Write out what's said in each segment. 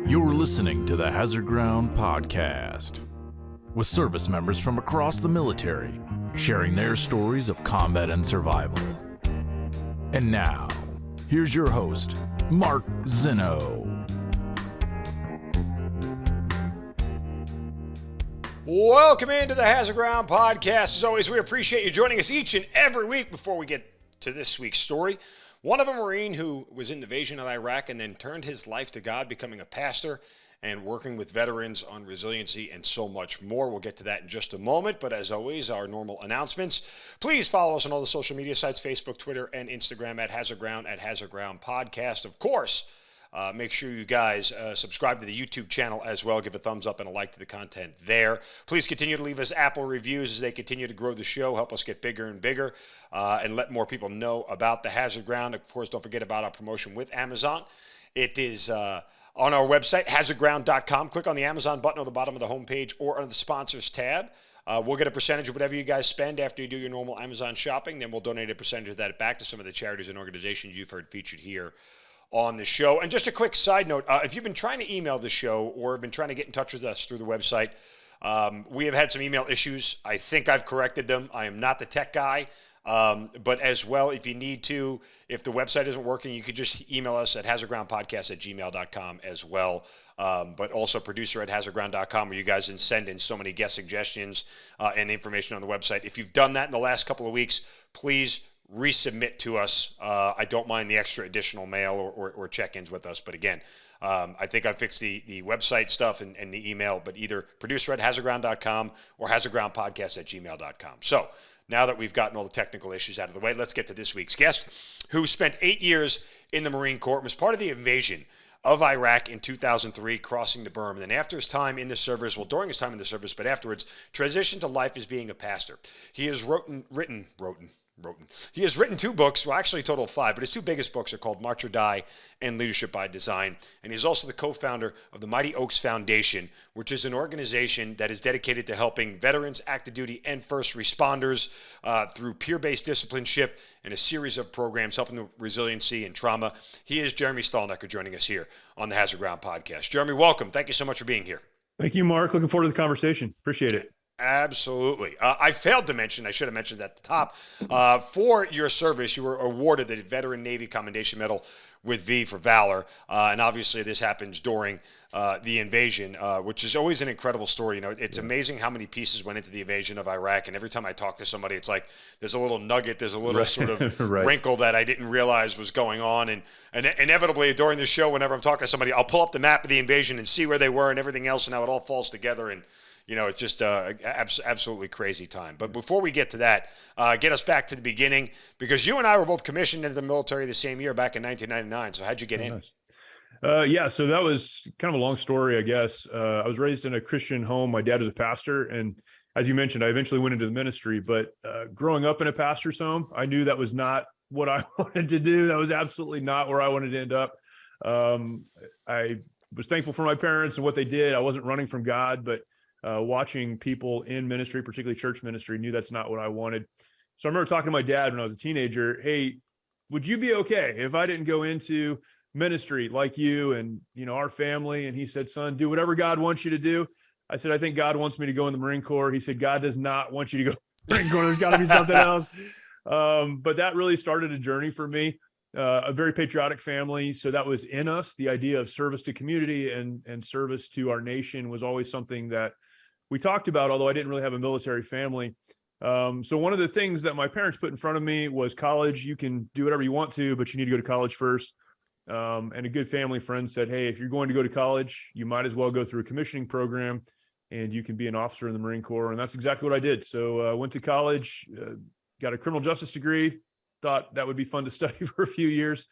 You're listening to the Hazard Ground Podcast, with service members from across the military sharing their stories of combat and survival. And now, here's your host, Mark Zinno. Welcome into the Hazard Ground Podcast. As always, we appreciate you joining us each and every week. Before we get to this week's story, one of a Marine who was in the invasion of Iraq and then turned his life to God, becoming a pastor and working with veterans on resiliency and so much more. We'll get to that in just a moment, but as always, our normal announcements. Please follow us on all the social media sites, Facebook, Twitter, and Instagram at Hazard Ground Podcast. Of course, make sure you guys subscribe to the YouTube channel as well. Give a thumbs up and a like to the content there. Please continue to leave us Apple reviews as they continue to grow the show, help us get bigger and bigger, and let more people know about the Hazard Ground. Of course, don't forget about our promotion with Amazon. It is on our website, hazardground.com. Click on the Amazon button on the bottom of the homepage or under the sponsors tab. We'll get a percentage of whatever you guys spend after you do your normal Amazon shopping. Then we'll donate a percentage of that back to some of the charities and organizations you've heard featured here on the show. And just a quick side note, if you've been trying to email the show or have been trying to get in touch with us through the website, we have had some email issues. I think I've corrected them. I am not the tech guy. But as well, if you need to, if the website isn't working, you could just email us at hazardgroundpodcast@gmail.com as well. But also producer@hazardground.com, where you guys can send in so many guest suggestions and information on the website. If you've done that in the last couple of weeks, please resubmit to us. I don't mind the extra additional mail or check-ins with us. But again, I think I fixed the website stuff and the email, but either producer@hazardground.com or hazardgroundpodcast@gmail.com. So now that we've gotten all the technical issues out of the way, let's get to this week's guest, who spent 8 years in the Marine Corps and was part of the invasion of Iraq in 2003, crossing the berm. And then after his time in the service, well, during his time in the service, but afterwards, transitioned to life as being a pastor. He has He has written 2 books, well, actually a total of 5, but his 2 biggest books are called March or Die and Leadership by Design. And he's also the co-founder of the Mighty Oaks Foundation, which is an organization that is dedicated to helping veterans, active duty, and first responders through peer-based discipleship and a series of programs helping with resiliency and trauma. He is Jeremy Stalnecker, joining us here on the Hazard Ground Podcast. Jeremy, welcome. Thank you so much for being here. Thank you, Mark. Looking forward to the conversation. Appreciate it. Absolutely. I failed to mention, I should have mentioned at the top, for your service, you were awarded the Veteran Navy Commendation Medal with V for Valor. And obviously this happens during the invasion, which is always an incredible story. You know, it's amazing how many pieces went into the invasion of Iraq. And every time I talk to somebody, it's like there's a little nugget, there's a little sort of wrinkle that I didn't realize was going on. And inevitably during the show, whenever I'm talking to somebody, I'll pull up the map of the invasion and see where they were and everything else and how it all falls together. And you know, it's just absolutely crazy time. But before we get to that, get us back to the beginning, because you and I were both commissioned into the military the same year back in 1999. So how'd you get in? Nice. Yeah, so that was kind of a long story, I guess. I was raised in a Christian home. My dad was a pastor. And as you mentioned, I eventually went into the ministry. But growing up in a pastor's home, I knew that was not what I wanted to do. That was absolutely not where I wanted to end up. I was thankful for my parents and what they did. I wasn't running from God, but watching people in ministry, particularly church ministry, knew that's not what I wanted. So I remember talking to my dad when I was a teenager, hey, would you be okay if I didn't go into ministry like you and, you know, our family? And he said, son, do whatever God wants you to do. I said, I think God wants me to go in the Marine Corps. He said, God does not want you to go in the Marine Corps. There's got to be something else. But that really started a journey for me. A very patriotic family. So that was in us. The idea of service to community and service to our nation was always something that we talked about, although I didn't really have a military family. So one of the things that my parents put in front of me was college. You can do whatever you want to, but you need to go to college first. And a good family friend said, hey, if you're going to go to college, you might as well go through a commissioning program and you can be an officer in the Marine Corps. And that's exactly what I did. So I went to college, got a criminal justice degree, thought that would be fun to study for a few years,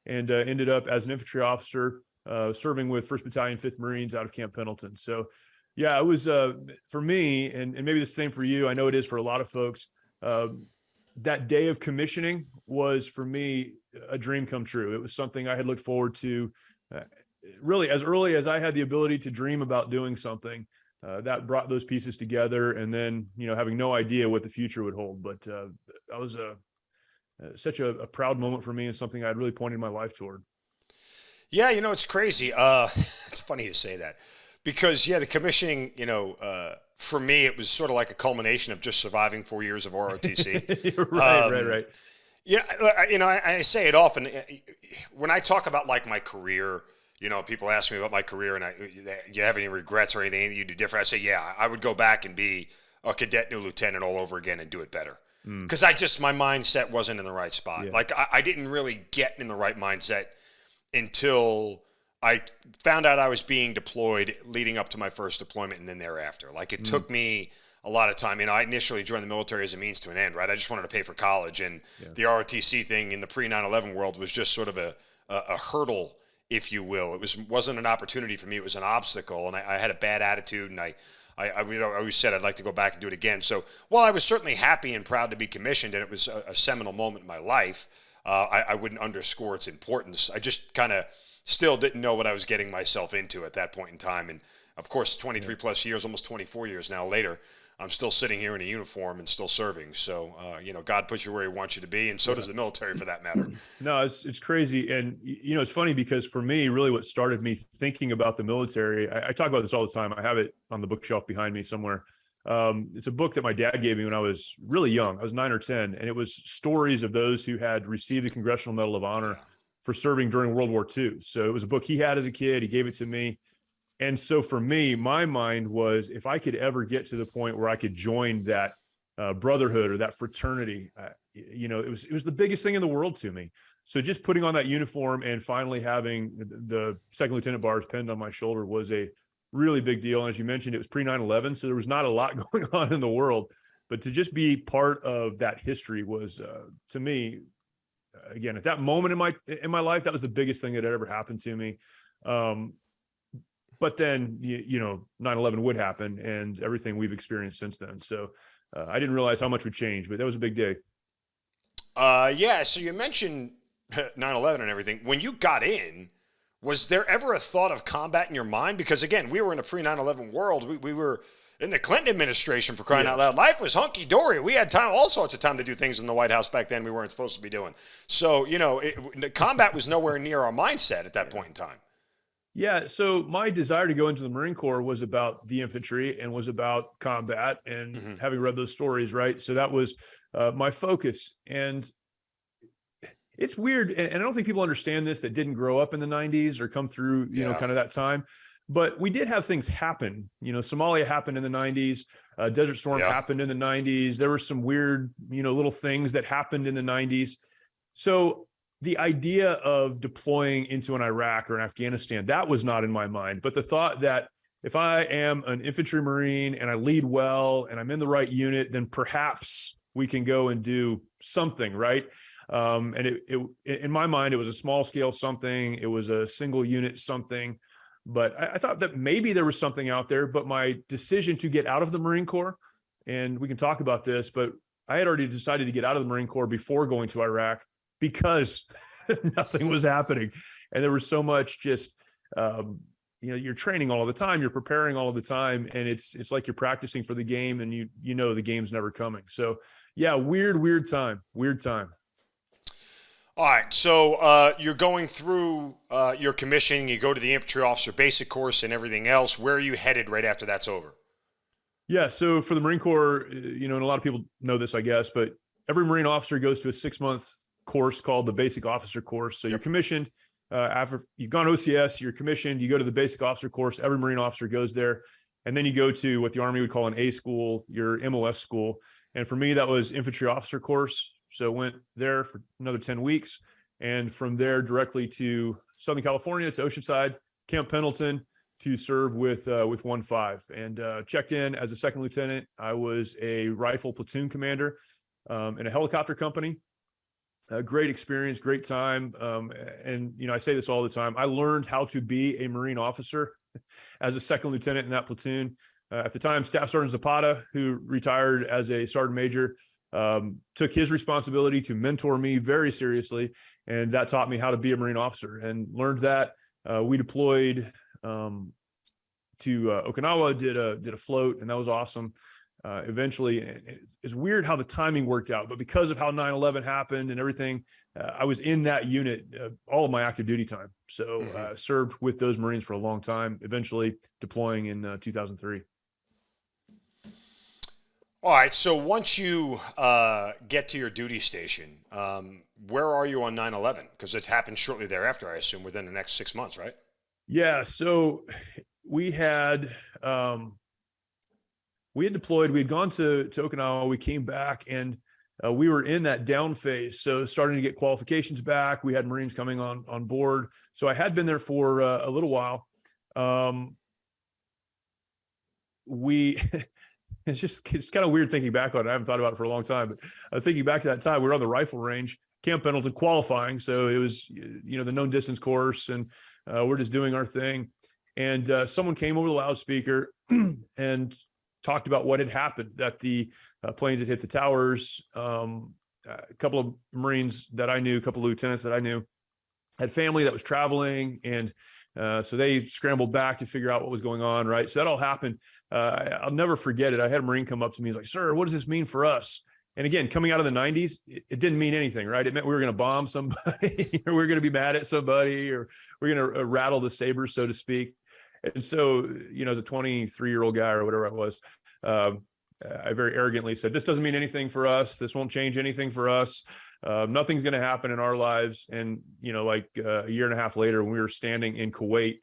and ended up as an infantry officer serving with 1st Battalion, 5th Marines out of Camp Pendleton. So yeah, it was for me, and maybe the same for you. I know it is for a lot of folks. That day of commissioning was for me a dream come true. It was something I had looked forward to really as early as I had the ability to dream about doing something. that brought those pieces together, and then, having no idea what the future would hold. But that was such a proud moment for me, and something I'd really pointed my life toward. Yeah, it's crazy. It's funny you say that because, the commissioning, for me, it was sort of like a culmination of just surviving 4 years of ROTC. Right. Yeah, I say it often when I talk about like my career. People ask me about my career and you have any regrets or anything that you do different? I say, yeah, I would go back and be a cadet new lieutenant all over again and do it better. Because my mindset wasn't in the right spot. Yeah. Like I didn't really get in the right mindset until I found out I was being deployed leading up to my first deployment and then thereafter. Like it took me a lot of time. I initially joined the military as a means to an end, right? I just wanted to pay for college, and the ROTC thing in the pre-9/11 world was just sort of a hurdle, if you will. It wasn't an opportunity for me. It was an obstacle, and I had a bad attitude, and I always said I'd like to go back and do it again. So while I was certainly happy and proud to be commissioned, and it was a seminal moment in my life, I wouldn't underscore its importance. I just kind of still didn't know what I was getting myself into at that point in time. And of course, 23 plus years, almost 24 years now later, I'm still sitting here in a uniform and still serving. So, God puts you where he wants you to be, and so does the military for that matter. No, it's crazy. And, it's funny because for me, really what started me thinking about the military, I talk about this all the time. I have it on the bookshelf behind me somewhere. It's a book that my dad gave me when I was really young. I was 9 or 10, and it was stories of those who had received the Congressional Medal of Honor for serving during World War II. So it was a book he had as a kid. He gave it to me. And so for me, my mind was, if I could ever get to the point where I could join that brotherhood or that fraternity, it was the biggest thing in the world to me. So just putting on that uniform and finally having the second lieutenant bars pinned on my shoulder was a really big deal. And as you mentioned, it was pre 9/11, so there was not a lot going on in the world, but to just be part of that history was, to me, again, at that moment in my life, that was the biggest thing that had ever happened to me. But then, 9/11 would happen, and everything we've experienced since then. So I didn't realize how much would change, but that was a big day. So you mentioned 9/11 and everything. When you got in, was there ever a thought of combat in your mind? Because again, we were in a pre-9/11 world. We were in the Clinton administration, for crying out loud. Life was hunky-dory. We had time, all sorts of time to do things in the White House back then we weren't supposed to be doing. So, combat was nowhere near our mindset at that point in time. Yeah. So my desire to go into the Marine Corps was about the infantry and was about combat and having read those stories, right? So that was my focus. And it's weird. And I don't think people understand this that didn't grow up in the 90s or come through, kind of that time. But we did have things happen. Somalia happened in the 90s. Desert Storm happened in the 90s. There were some weird, little things that happened in the 90s. So the idea of deploying into an Iraq or an Afghanistan, that was not in my mind. But the thought that if I am an infantry Marine and I lead well and I'm in the right unit, then perhaps we can go and do something, right? And it in my mind, it was a small scale something. It was a single unit something. But I thought that maybe there was something out there. But my decision to get out of the Marine Corps, and we can talk about this, but I had already decided to get out of the Marine Corps before going to Iraq because nothing was happening. And there was so much just, you're training all the time, you're preparing all of the time, and it's like you're practicing for the game, and the game's never coming. So yeah, weird time. All right, so you're going through your commission, you go to the infantry officer basic course and everything else. Where are you headed right after that's over? Yeah, so for the Marine Corps, and a lot of people know this, I guess, but every Marine officer goes to a 6-month course called the basic officer course. So you're commissioned after you've gone OCS, you're commissioned, you go to the basic officer course. Every Marine officer goes there. And then you go to what the Army would call an A school, your MOS school. And for me, that was infantry officer course. So went there for another 10 weeks. And from there directly to Southern California, to Oceanside, Camp Pendleton, to serve with 1-5, and checked in as a second lieutenant. I was a rifle platoon commander in a helicopter company. A great experience, great time. And, I say this all the time. I learned how to be a Marine officer as a second lieutenant in that platoon. At the time, Staff Sergeant Zapata, who retired as a sergeant major, took his responsibility to mentor me very seriously. And that taught me how to be a Marine officer, and learned that. We deployed to to Okinawa, did a float, and that was awesome. Eventually, it's weird how the timing worked out, but because of how 9/11 happened and everything, I was in that unit all of my active duty time. So served with those Marines for a long time, eventually deploying in 2003. All right. So once you get to your duty station, where are you on 9/11? Because it happened shortly thereafter, I assume, within the next 6 months, right? Yeah. So we had deployed. We had gone to Okinawa. We came back, and we were in that down phase. So starting to get qualifications back. We had Marines coming on board. So I had been there for a little while. It's kind of weird thinking back on it. I haven't thought about it for a long time, but thinking back to that time, we were on the rifle range, Camp Pendleton, qualifying. So it was, the known distance course, and we're just doing our thing. And someone came over the loudspeaker and talked about what had happened, that the planes had hit the towers. A couple of Marines that I knew, a couple of lieutenants that I knew, had family that was traveling, and so they scrambled back to figure out what was going on, right? So that all happened. I'll never forget it. I had a Marine come up to me. He's like, "Sir, what does this mean for us?" And again, coming out of the 90s, it didn't mean anything, right? It meant we were going to bomb somebody, or we were going to be mad at somebody, or we're going to rattle the saber, so to speak. And so, as a 23-year-old guy or whatever I was, I very arrogantly said, "This doesn't mean anything for us. This won't change anything for us. Nothing's going to happen in our lives." And, like a year and a half later, when we were standing in Kuwait,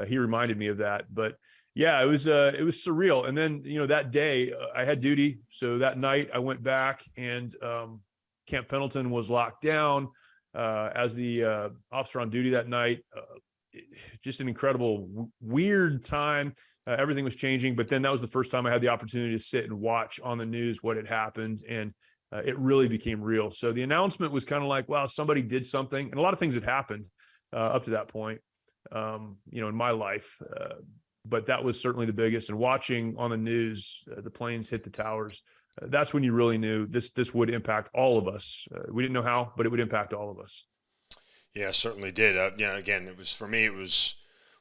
he reminded me of that. But yeah, it was surreal. And then, that day I had duty. So that night I went back, and Camp Pendleton was locked down as the officer on duty that night. Just an incredible, weird time. Everything was changing, but then that was the first time I had the opportunity to sit and watch on the news what had happened, and it really became real. So the announcement was kind of like, wow, somebody did something, and a lot of things had happened up to that point, in my life. But that was certainly the biggest. And watching on the news, the planes hit the towers, that's when you really knew this would impact all of us. We didn't know how, but it would impact all of us. Yeah, certainly did. Again, it was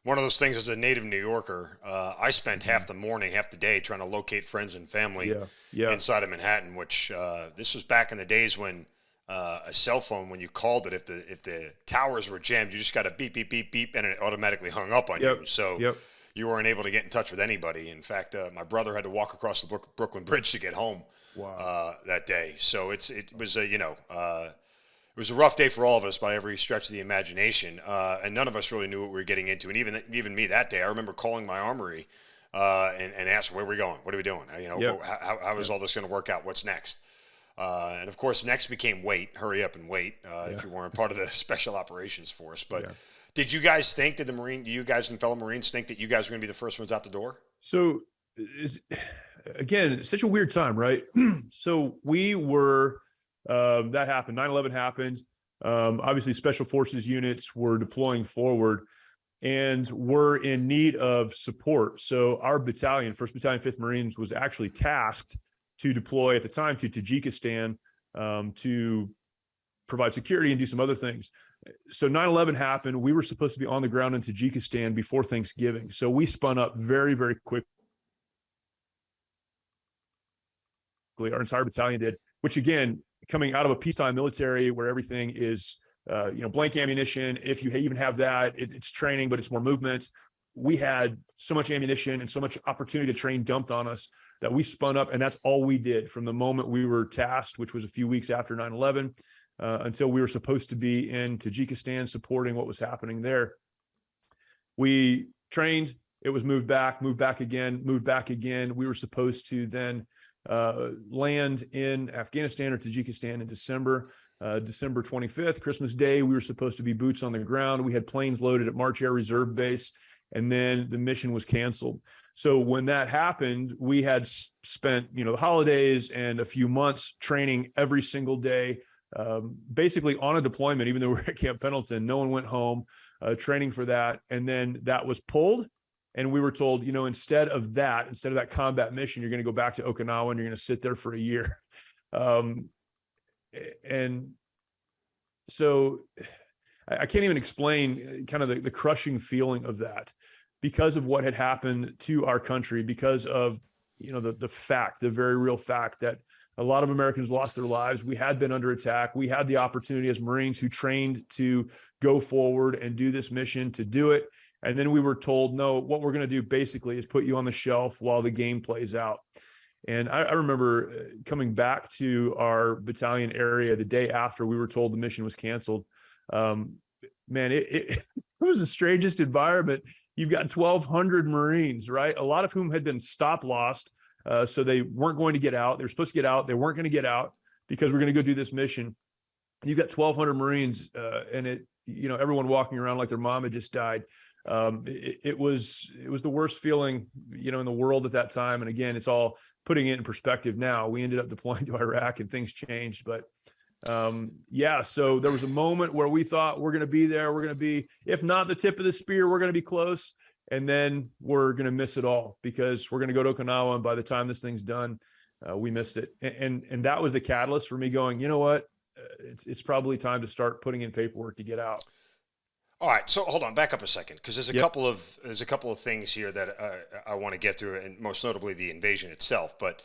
one of those things as a native New Yorker. I spent half the morning, half the day trying to locate friends and family inside of Manhattan, which this was back in the days when a cell phone, when you called it, if the towers were jammed, you just got a beep, beep, beep, beep, and it automatically hung up on you. So you weren't able to get in touch with anybody. In fact, my brother had to walk across the Brooklyn Bridge to get home that day. So it was it was a rough day for all of us by every stretch of the imagination, and none of us really knew what we were getting into. And even me that day, I remember calling my armory and asking, "Where are we going? What are we doing? How is all this going to work out? What's next?" And of course, next became wait, hurry up and wait if you weren't part of the special operations force. But did you guys think, you guys and fellow Marines think that you guys were going to be the first ones out the door? So again, such a weird time, right? So we were. That happened. 9/11 happened. Obviously, special forces units were deploying forward, and were in need of support. So our battalion, 1st Battalion, 5th Marines, was actually tasked to deploy at the time to Tajikistan to provide security and do some other things. So 9/11 happened. We were supposed to be on the ground in Tajikistan before Thanksgiving. So we spun up very, very quickly. Our entire battalion did, which again, coming out of a peacetime military where everything is, blank ammunition. If you even have that, it's training, but it's more movement. We had so much ammunition and so much opportunity to train dumped on us that we spun up, and that's all we did from the moment we were tasked, which was a few weeks after 9/11, until we were supposed to be in Tajikistan supporting what was happening there. We trained. It was moved back again. We were supposed to then land in Afghanistan or Tajikistan in December 25th, Christmas Day. We were supposed to be boots on the ground. We had planes loaded at March Air Reserve Base, and then the mission was canceled. So when that happened, we had spent, the holidays and a few months training every single day, basically on a deployment, even though we were at Camp Pendleton. No one went home, training for that. And then that was pulled. And we were told, instead of that combat mission, you're going to go back to Okinawa and you're going to sit there for a year. And so I can't even explain kind of the crushing feeling of that. because of what had happened to our country, because of, the very real fact that a lot of Americans lost their lives. We had been under attack. We had the opportunity as Marines who trained to go forward and do this mission to do it. And then we were told, no, what we're going to do basically is put you on the shelf while the game plays out. And I remember coming back to our battalion area the day after we were told the mission was canceled. Man, it was the strangest environment. You've got 1,200 Marines, right? A lot of whom had been stop lost. So they weren't going to get out. They were supposed to get out. They weren't going to get out because we're going to go do this mission. And you've got 1,200 Marines and everyone walking around like their mom had just died. It was the worst feeling, in the world at that time. And again, it's all putting it in perspective now. We ended up deploying to Iraq and things changed, but so there was a moment where we thought we're going to be there. We're going to be, if not the tip of the spear, we're going to be close. And then we're going to miss it all because we're going to go to Okinawa. And by the time this thing's done, we missed it. And that was the catalyst for me going, you know what? It's probably time to start putting in paperwork to get out. All right, so hold on, back up a second, because there's a couple of things here that I want to get through, and most notably the invasion itself. But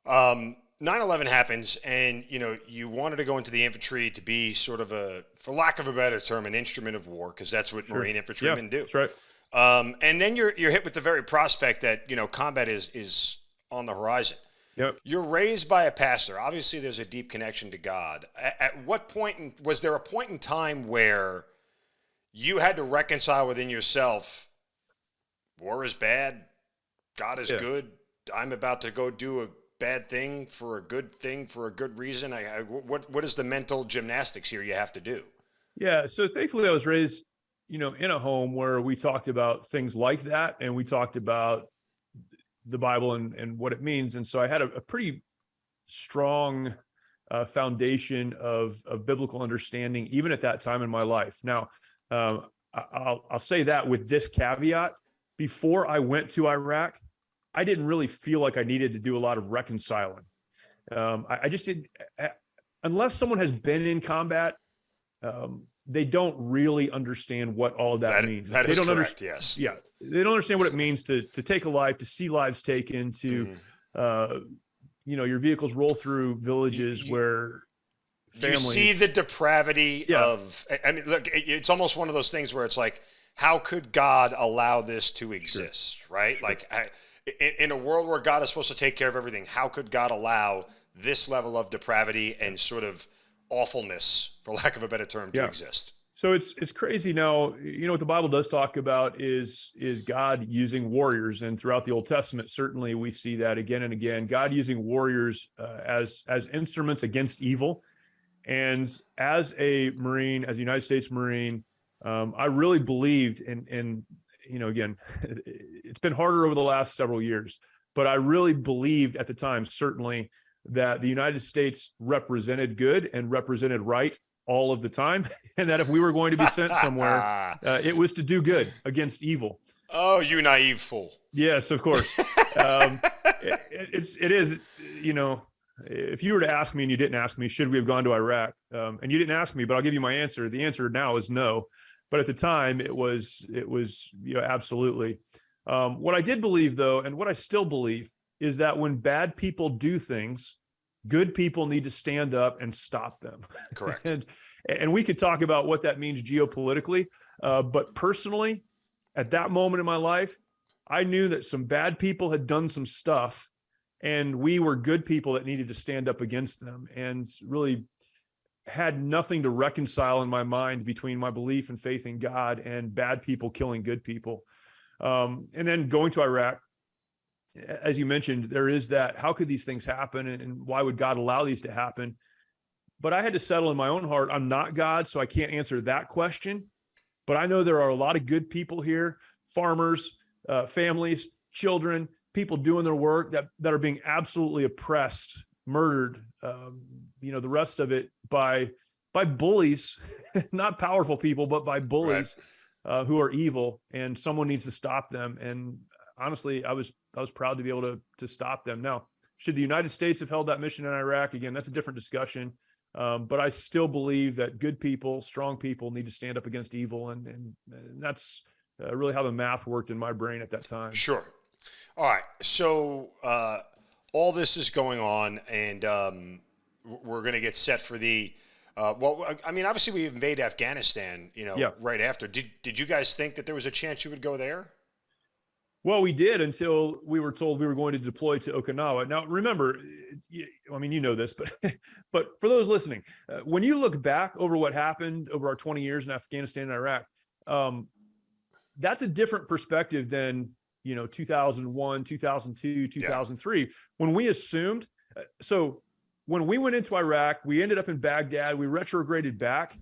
9/11 happens, and you wanted to go into the infantry to be sort of for lack of a better term, an instrument of war, because that's what Marine infantrymen do. That's right. And then you're hit with the very prospect that combat is on the horizon. Yep. You're raised by a pastor. Obviously, there's a deep connection to God. At what point was there a point in time where you had to reconcile within yourself, war is bad, God is good, I'm about to go do a bad thing for a good reason? What is the mental gymnastics here you have to do? Yeah, so thankfully I was raised, in a home where we talked about things like that, and we talked about the Bible and what it means. And so I had a pretty strong foundation of biblical understanding, even at that time in my life. Now, I'll say that with this caveat: before I went to Iraq, I didn't really feel like I needed to do a lot of reconciling. I just didn't, unless someone has been in combat, they don't really understand what all of that means. That they is don't correct, yes. Yeah, they don't understand what it means to take a life, to see lives taken, to your vehicles roll through villages where families. You see the depravity of. I mean, look, it's almost one of those things where it's like, how could God allow this to exist, right? Sure. Like, in a world where God is supposed to take care of everything, how could God allow this level of depravity and sort of awfulness, for lack of a better term, to exist? So it's crazy. Now, what the Bible does talk about is God using warriors, and throughout the Old Testament, certainly we see that again and again. God using warriors as instruments against evil. And as a Marine, as a United States Marine, I really believed in again, it's been harder over the last several years, but I really believed at the time, certainly, that the United States represented good and represented right all of the time, and that if we were going to be sent somewhere, it was to do good against evil. Oh, you naive fool. Yes, of course. It is, if you were to ask me and you didn't ask me, should we have gone to Iraq? And you didn't ask me, but I'll give you my answer. The answer now is no. But at the time it was, absolutely. What I did believe, though, and what I still believe, is that when bad people do things, good people need to stand up and stop them. Correct. and we could talk about what that means geopolitically. But personally, at that moment in my life, I knew that some bad people had done some stuff, and we were good people that needed to stand up against them, and really had nothing to reconcile in my mind between my belief and faith in God and bad people killing good people. And then going to Iraq, as you mentioned, there is that, how could these things happen, and why would God allow these to happen? But I had to settle in my own heart, I'm not God, so I can't answer that question. But I know there are a lot of good people here, farmers, families, children, people doing their work that are being absolutely oppressed, murdered, the rest of it by bullies, not powerful people, but by bullies, right, who are evil, and someone needs to stop them. And honestly, I was proud to be able to stop them. Now, should the United States have held that mission in Iraq? Again, that's a different discussion. But I still believe that good people, strong people, need to stand up against evil, and that's really how the math worked in my brain at that time. Sure. All right. So all this is going on, and we're going to get set for the. I mean, obviously we invade Afghanistan, right after. Did you guys think that there was a chance you would go there? Well, we did until we were told we were going to deploy to Okinawa. Now, remember, I mean, you know this, but but for those listening, when you look back over what happened over our 20 years in Afghanistan and Iraq, that's a different perspective than 2001, 2002, 2003, when we assumed. So when we went into Iraq, we ended up in Baghdad. We retrograded back.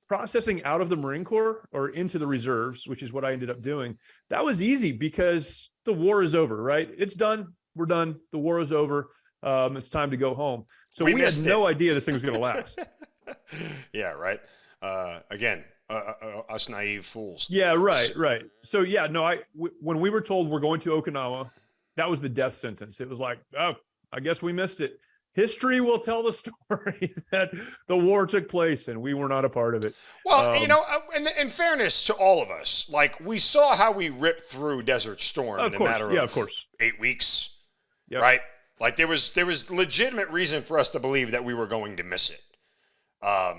Processing out of the Marine Corps or into the reserves, which is what I ended up doing, that was easy because the war is over, right? It's done. We're done. The war is over. It's time to go home. So we had no idea this thing was going to last. Yeah, right. Again, us naive fools. Yeah, right. So yeah, no, when we were told we're going to Okinawa, that was the death sentence. It was like, oh, I guess we missed it. History will tell the story that the war took place and we were not a part of it. Well, in fairness to all of us, like we saw how we ripped through Desert Storm in a matter of 8 weeks, right? Like there was legitimate reason for us to believe that we were going to miss it. But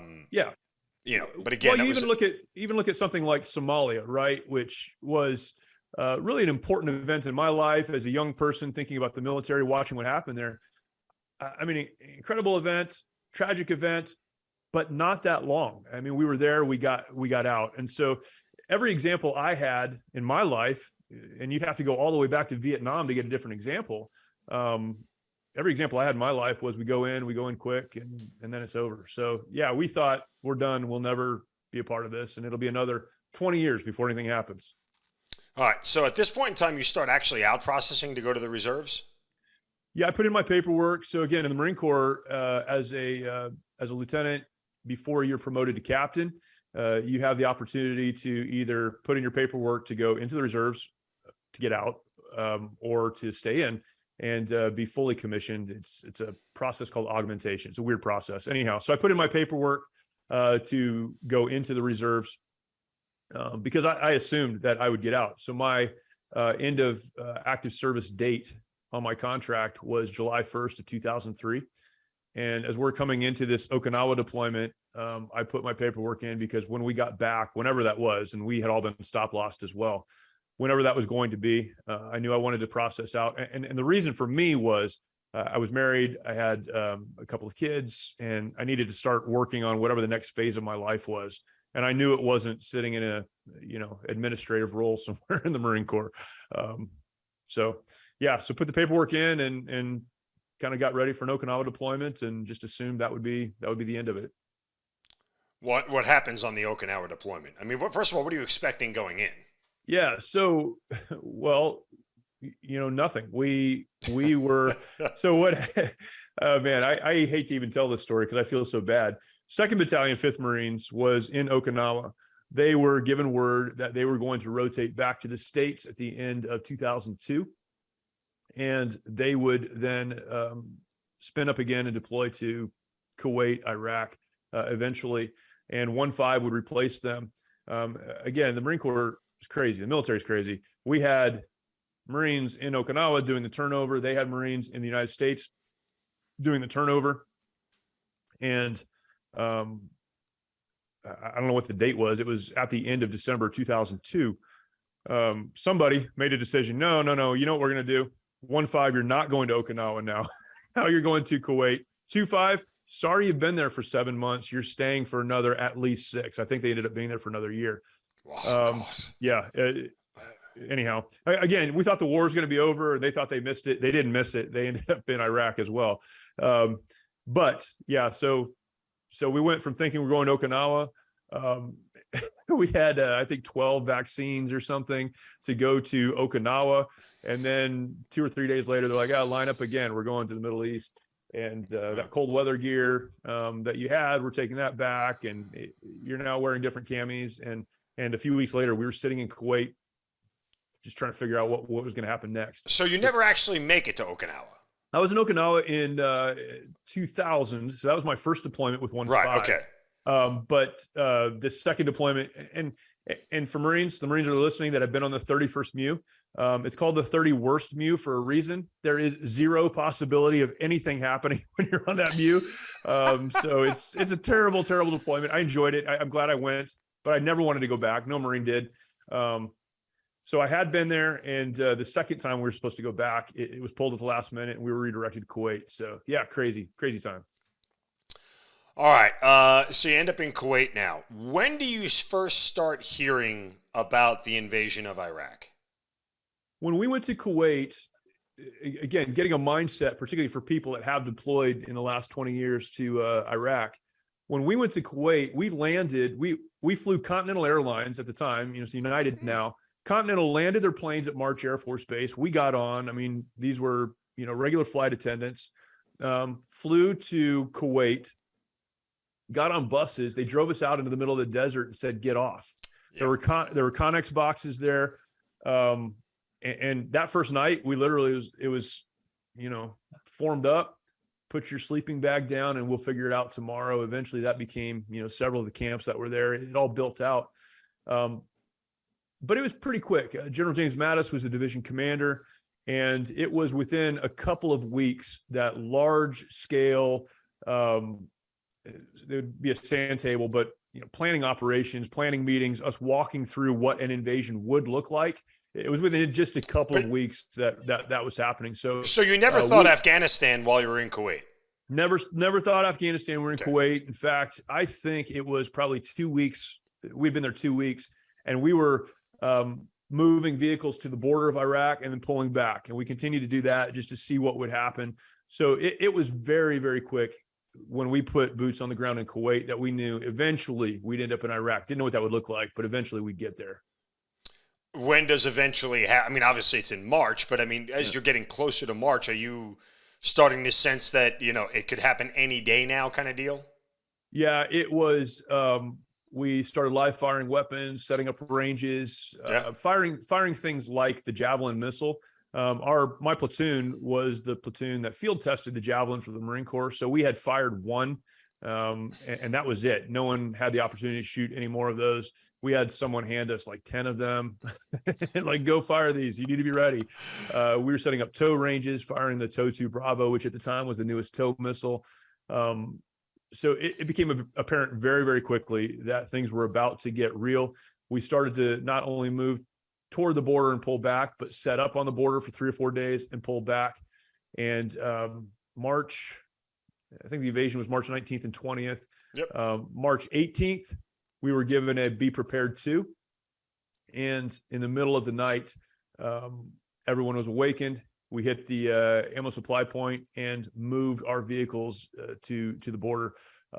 again, well, you even look at something like Somalia, right? Which was really an important event in my life as a young person thinking about the military, watching what happened there. I mean, incredible event, tragic event, but not that long. I mean, we were there, we got out. And so every example I had in my life, and you'd have to go all the way back to Vietnam to get a different example. Every example I had in my life was we go in quick and then it's over. So yeah, we thought we're done. We'll never be a part of this. And it'll be another 20 years before anything happens. All right. So at this point in time, you start actually out processing to go to the reserves? Yeah, I put in my paperwork. So again, in the Marine Corps, as a lieutenant, before you're promoted to captain, you have the opportunity to either put in your paperwork to go into the reserves to get out, or to stay in and be fully commissioned. It's a process called augmentation. It's a weird process. Anyhow, so I put in my paperwork to go into the reserves because I assumed that I would get out. So my end of active service date on my contract was July 1st of 2003. And as we're coming into this Okinawa deployment, I put my paperwork in because when we got back, whenever that was, and we had all been stop lost as well, whenever that was going to be, I knew I wanted to process out. And the reason for me was I was married, I had a couple of kids, and I needed to start working on whatever the next phase of my life was. And I knew it wasn't sitting in a, administrative role somewhere in the Marine Corps. So put the paperwork in and kind of got ready for an Okinawa deployment and just assumed that would be the end of it. What happens on the Okinawa deployment? I mean, first of all, what are you expecting going in? Yeah. So, well, nothing. We were, so what, man, I hate to even tell this story because I feel so bad. 2nd Battalion, 5th Marines was in Okinawa. They were given word that they were going to rotate back to the States at the end of 2002. And they would then spin up again and deploy to Kuwait, Iraq, eventually. And 1-5 would replace them. Again, the Marine Corps is crazy. The military is crazy. We had Marines in Okinawa doing the turnover. They had Marines in the United States doing the turnover. And I don't know what the date was. It was at the end of December 2002. Somebody made a decision. No. You know what we're going to do? 1-5, you're not going to Okinawa now. Now you're going to Kuwait. 2-5, sorry you've been there for 7 months. You're staying for another at least 6. I think they ended up being there for another year. Yeah. Anyhow, again, we thought the war was going to be over. They thought they missed it. They didn't miss it. They ended up in Iraq as well. But yeah, so we went from thinking we're going to Okinawa. We had, I think 12 vaccines or something to go to Okinawa. And then 2 or 3 days later, they're like, line up again. We're going to the Middle East. And that cold weather gear that you had, we're taking that back. And you're now wearing different camis. And a few weeks later, we were sitting in Kuwait, just trying to figure out what was going to happen next. So you never actually make it to Okinawa? I was in Okinawa in 2000. So that was my first deployment with 1-5. Right, okay. But the second deployment, and for Marines, the Marines are listening that have been on the 31st MEU. It's called the 31st MEU for a reason. There is zero possibility of anything happening when you're on that MEU. So it's a terrible, terrible deployment. I enjoyed it. I'm glad I went, but I never wanted to go back. No Marine did. So I had been there, and the second time we were supposed to go back, it was pulled at the last minute, and we were redirected to Kuwait. So yeah, crazy time. All right. So you end up in Kuwait now. When do you first start hearing about the invasion of Iraq? When we went to Kuwait, again, getting a mindset, particularly for people that have deployed in the last 20 years to Iraq. When we went to Kuwait, we landed, we flew Continental Airlines at the time, it's United now. Continental landed their planes at March Air Force Base. We got on, these were, regular flight attendants, flew to Kuwait, got on buses. They drove us out into the middle of the desert and said, get off. Yep. There were Connex boxes there. And that first night, we literally, it was, formed up, put your sleeping bag down, and we'll figure it out tomorrow. Eventually that became, several of the camps that were there. It all built out. But it was pretty quick. General James Mattis was the division commander, and it was within a couple of weeks that large scale, there would be a sand table, but planning operations, planning meetings, us walking through what an invasion would look like. It was within just a couple of weeks that was happening. So you never thought Afghanistan while you were in Kuwait? Never thought Afghanistan. We're in Kuwait. In fact, I think it was probably 2 weeks. We'd been there 2 weeks, and we were moving vehicles to the border of Iraq and then pulling back. And we continued to do that just to see what would happen. So it was very, very quick when we put boots on the ground in Kuwait that we knew eventually we'd end up in Iraq. Didn't know what that would look like, but eventually we'd get there. When does eventually obviously it's in March, but as you're getting closer to March, are you starting to sense that, it could happen any day now kind of deal? Yeah, it was, we started live firing weapons, setting up ranges, firing things like the Javelin missile. My platoon was the platoon that field tested the Javelin for the Marine Corps. So we had fired one, and that was it. No one had the opportunity to shoot any more of those. We had someone hand us like 10 of them and like, go fire these. You need to be ready. We were setting up tow ranges, firing the TOW 2 Bravo, which at the time was the newest tow missile. So it became apparent very, very quickly that things were about to get real. We started to not only move toward the border and pull back, but set up on the border for 3 or 4 days and pull back. And March, I think the invasion was March 19th and 20th. Yep. March 18th, we were given a be prepared to. And in the middle of the night, everyone was awakened. We hit the ammo supply point and moved our vehicles to the border.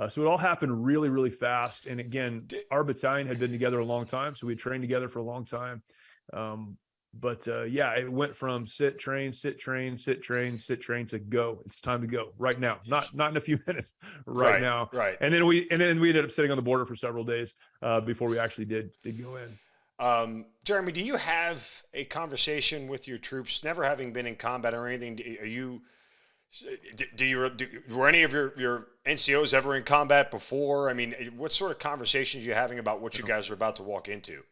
So it all happened really, really fast. And again, our battalion had been together a long time. So we had trained together for a long time. Yeah, it went from sit, train to go. It's time to go right now, not in a few minutes, right now. Right. And then we ended up sitting on the border for several days before we actually did go in. Jeremy, do you have a conversation with your troops, never having been in combat or anything? Were any of your NCOs ever in combat before? What sort of conversations are you having about what you guys are about to walk into?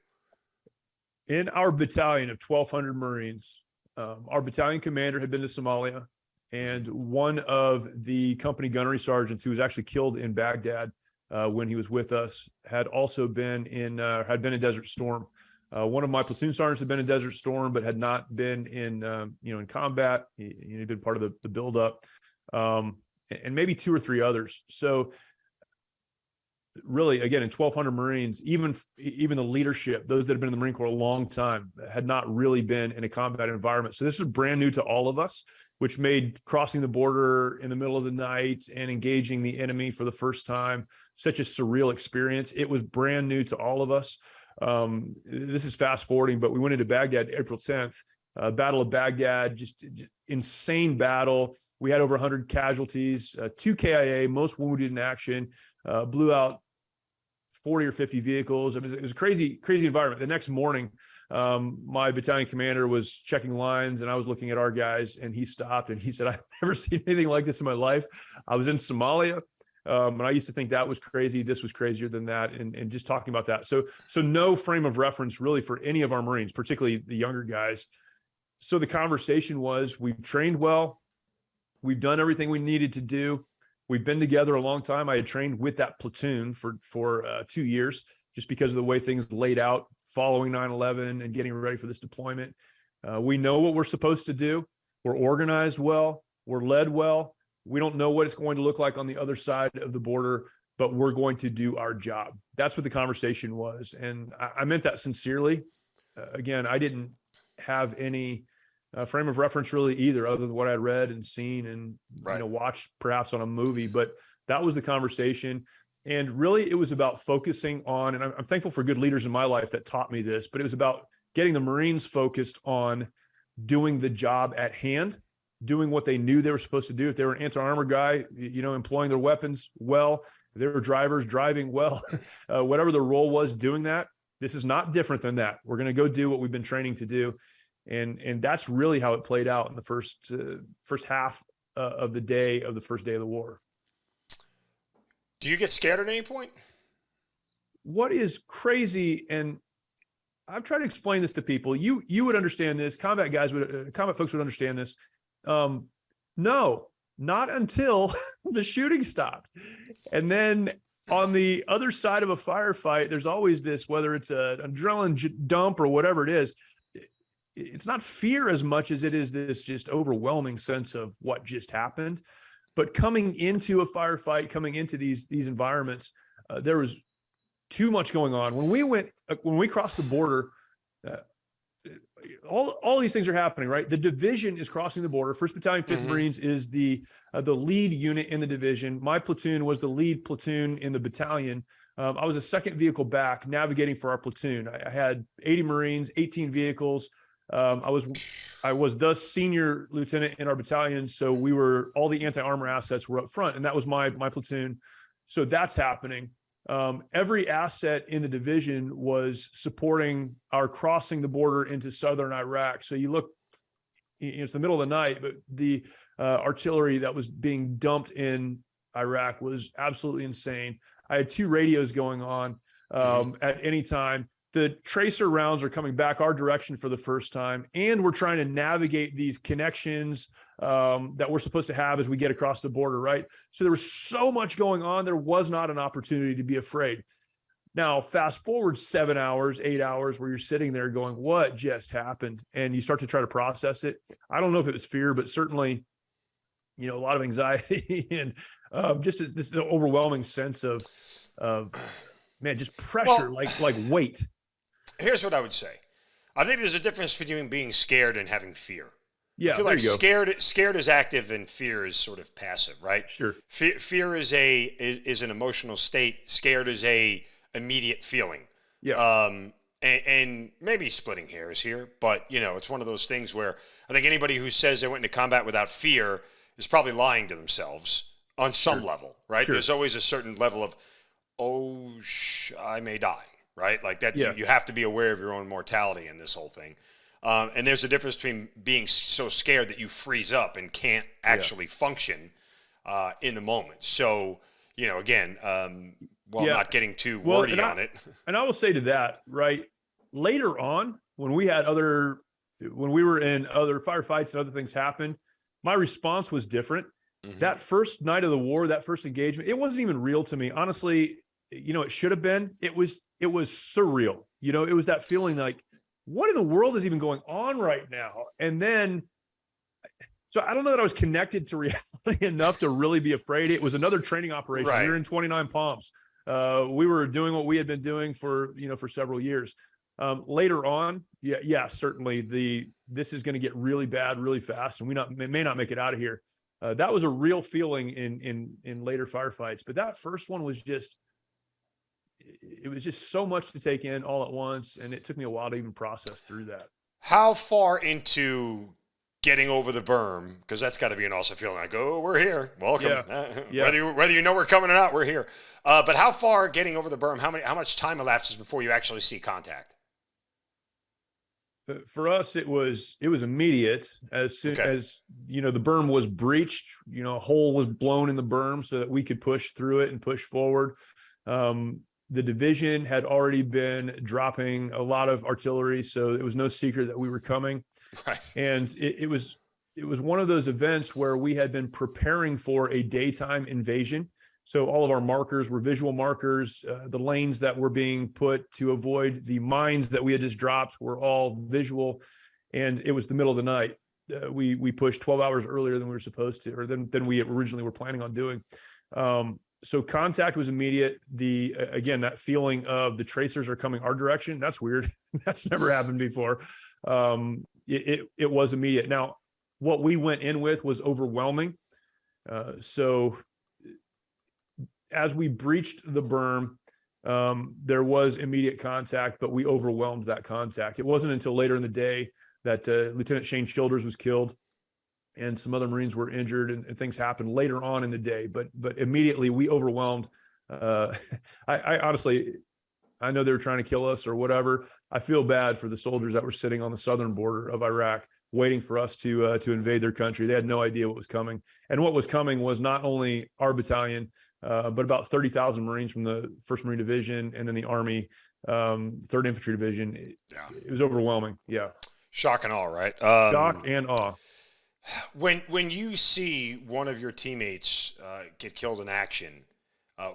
In our battalion of 1,200 Marines, our battalion commander had been to Somalia, and one of the company gunnery sergeants who was actually killed in Baghdad when he was with us had also been in Desert Storm. One of my platoon sergeants had been in Desert Storm, but had not been in combat. He'd been part of the buildup, and maybe 2 or 3 others. So really, again, in 1,200 Marines, even the leadership, those that have been in the Marine Corps a long time, had not really been in a combat environment. So this was brand new to all of us, which made crossing the border in the middle of the night and engaging the enemy for the first time such a surreal experience. It was brand new to all of us. This is fast forwarding, but we went into Baghdad April 10th, Battle of Baghdad, just insane battle. We had over 100 casualties, 2 KIA, most wounded in action, blew out 40 or 50 vehicles. It was a crazy environment. The next morning, my battalion commander was checking lines, and I was looking at our guys, and he stopped and he said, I've never seen anything like this in my life. I was in Somalia. And I used to think that was crazy. This was crazier than that. And just talking about that. So no frame of reference really for any of our Marines, particularly the younger guys. So the conversation was, we've trained well. We've done everything we needed to do. We've been together a long time. I had trained with that platoon for 2 years, just because of the way things laid out following 9/11 and getting ready for this deployment. We know what we're supposed to do. We're organized well. We're led well. We don't know what it's going to look like on the other side of the border, but we're going to do our job. That's what the conversation was. And I meant that sincerely. Again, I didn't have any frame of reference really either, other than what I'd read and seen and watched perhaps on a movie. But that was the conversation. And really, it was about focusing on, and I'm thankful for good leaders in my life that taught me this, but it was about getting the Marines focused on doing the job at hand, doing what they knew they were supposed to do. If they were an anti-armor guy, employing their weapons well. If they were drivers, driving well, whatever the role was, doing that. This is not different than that. We're going to go do what we've been training to do. And that's really how it played out in the first half of the day of the first day of the war. Do you get scared at any point? What is crazy, and I've tried to explain this to people. You would understand this. Combat folks would understand this. No, not until the shooting stopped. And then on the other side of a firefight, there's always this, whether it's an adrenaline dump or whatever it is, it's not fear as much as it is this just overwhelming sense of what just happened. But coming into a firefight, coming into these environments, there was too much going on. When we crossed the border, all these things are happening, right? The division is crossing the border. 1st Battalion, 5th Marines is the lead unit in the division. My platoon was the lead platoon in the battalion. I was a second vehicle back, navigating for our platoon. I had 80 Marines, 18 vehicles. I was the senior lieutenant in our battalion, so all the anti-armor assets were up front, and that was my platoon. So that's happening. Every asset in the division was supporting our crossing the border into southern Iraq. So you look, it's the middle of the night, but the artillery that was being dumped in Iraq was absolutely insane. I had 2 radios going on at any time. The tracer rounds are coming back our direction for the first time, and we're trying to navigate these connections that we're supposed to have as we get across the border, right? So there was so much going on. There was not an opportunity to be afraid. Now, fast forward 7 hours, 8 hours, where you're sitting there going, what just happened? And you start to try to process it. I don't know if it was fear, but certainly, a lot of anxiety and just this overwhelming sense of man, just pressure, like weight. Here's what I would say. I think there's a difference between being scared and having fear. Yeah, I feel like scared is active and fear is sort of passive, right? Sure. Fear is an emotional state. Scared is a immediate feeling. Yeah. And maybe splitting hairs here, but it's one of those things where I think anybody who says they went into combat without fear is probably lying to themselves on some level, right? Sure. There's always a certain level of, I may die. Right? Like that, you have to be aware of your own mortality in this whole thing. And there's a difference between being so scared that you freeze up and can't actually function in the moment. So, again, not getting too wordy on it. And I will say to that, right, later on, when we were in other firefights and other things happened, my response was different. Mm-hmm. That first night of the war, that first engagement, it wasn't even real to me. Honestly, it should have been. It was surreal. It was that feeling like, what in the world is even going on right now? And then, so I don't know that I was connected to reality enough to really be afraid. It was another training operation. Right. We were in 29 Palms. We were doing what we had been doing for several years. Later on, certainly this is going to get really bad really fast, and we may not make it out of here. That was a real feeling in later firefights, but that first one was just. It was just so much to take in all at once, and it took me a while to even process through that. How far into getting over the berm, because that's got to be an awesome feeling, like, we're here, welcome. Yeah. Whether you know we're coming or not, we're here. But how far getting over the berm, how much time elapses before you actually see contact? For us, it was immediate. As soon Okay. as, the berm was breached, a hole was blown in the berm so that we could push through it and push forward. The division had already been dropping a lot of artillery, so it was no secret that we were coming. Right. And it was one of those events where we had been preparing for a daytime invasion. So all of our markers were visual markers. The lanes that were being put to avoid the mines that we had just dropped were all visual. And it was the middle of the night. We pushed 12 hours earlier than we were supposed to, or than we originally were planning on doing. So contact was immediate. Again, that feeling of the tracers are coming our direction, that's weird. That's never happened before. It was immediate. Now, what we went in with was overwhelming. So as we breached the berm, there was immediate contact, but we overwhelmed that contact. It wasn't until later in the day that Lieutenant Shane Childers was killed and some other Marines were injured, and things happened later on in the day. But immediately we overwhelmed. I honestly, I know they were trying to kill us or whatever. I feel bad for the soldiers that were sitting on the southern border of Iraq, waiting for us to invade their country. They had no idea what was coming. And what was coming was not only our battalion, but about 30,000 Marines from the 1st Marine Division and then the Army 3rd Infantry Division. It was overwhelming. Yeah. Shock and awe, right? Shock and awe. When you see one of your teammates get killed in action,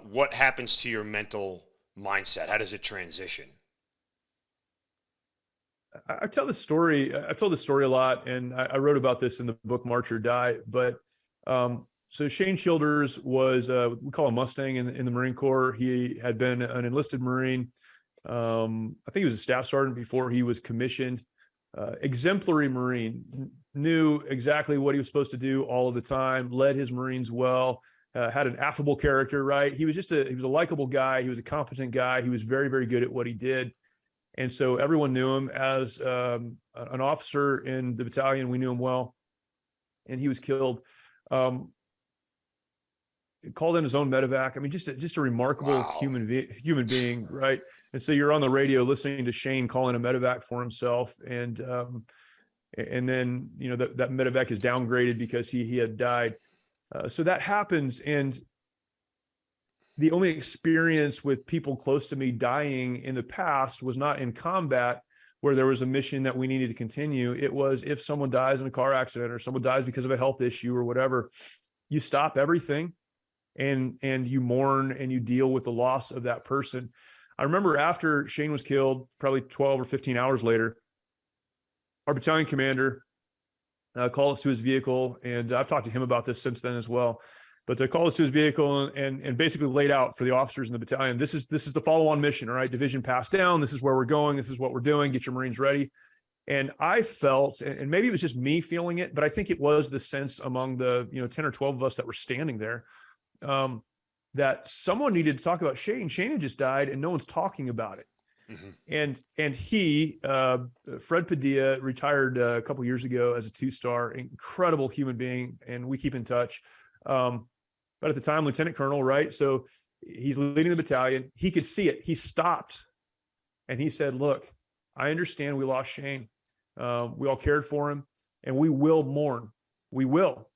what happens to your mental mindset? How does it transition? I tell this story. I've told this story a lot, and I wrote about this in the book March or Die. But so Shane Childers was, we call him Mustang in the Marine Corps. He had been an enlisted Marine. I think he was a staff sergeant before he was commissioned. Exemplary Marine, knew exactly what he was supposed to do all of the time, led his Marines well, had an affable character, right? He was he was a likable guy. He was a competent guy. He was very, very good at what he did. And so everyone knew him as an officer in the battalion. We knew him well, and he was killed. Called in his own medevac. I mean, just a remarkable human being, right? And so you're on the radio listening to Shane calling a medevac for himself, and then that medevac is downgraded because he had died. So that happens, and the only experience with people close to me dying in the past was not in combat, where there was a mission that we needed to continue. It was if someone dies in a car accident or someone dies because of a health issue or whatever, you stop everything and you mourn and you deal with the loss of that person. I remember after Shane was killed, probably 12 or 15 hours later, our battalion commander called us to his vehicle, and I've talked to him about this since then as well. But to call us to his vehicle and basically laid out for the officers in the battalion, this is the follow-on mission, all right? Division passed down. This is where we're going. This is what we're doing. Get your Marines ready. And I felt, and maybe it was just me feeling it, but I think it was the sense among the 10 or 12 of us that were standing there, that someone needed to talk about Shane. Shane had just died, and no one's talking about it. Mm-hmm. And he, Fred Padilla, retired a couple years ago as a 2-star, incredible human being, and we keep in touch. But at the time, Lieutenant Colonel, right? So he's leading the battalion. He could see it. He stopped and he said, look, I understand we lost Shane. We all cared for him, and we will mourn. We will.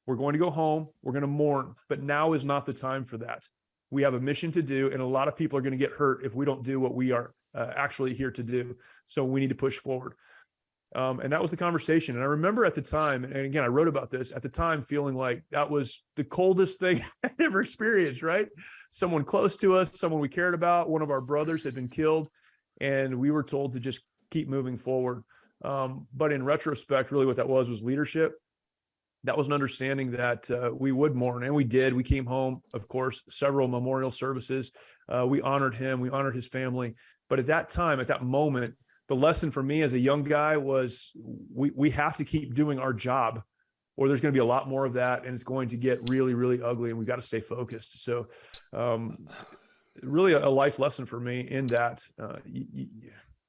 We're going to go home. We're going to mourn, but now is not the time for that. We have a mission to do, and a lot of people are going to get hurt if we don't do what we are actually here to do. So we need to push forward. And that was the conversation. And I remember at the time, and again, I wrote about this at the time, feeling like that was the coldest thing I'd ever experienced, right? Someone close to us, someone we cared about, one of our brothers had been killed, and we were told to just keep moving forward. But in retrospect, really what that was leadership. That was an understanding that we would mourn, and we did. We came home, of course, several memorial services. We honored him. We honored his family. But at that time, at that moment, the lesson for me as a young guy was we have to keep doing our job, or there's going to be a lot more of that, and it's going to get really, really ugly, and we've got to stay focused. So really a life lesson for me in that,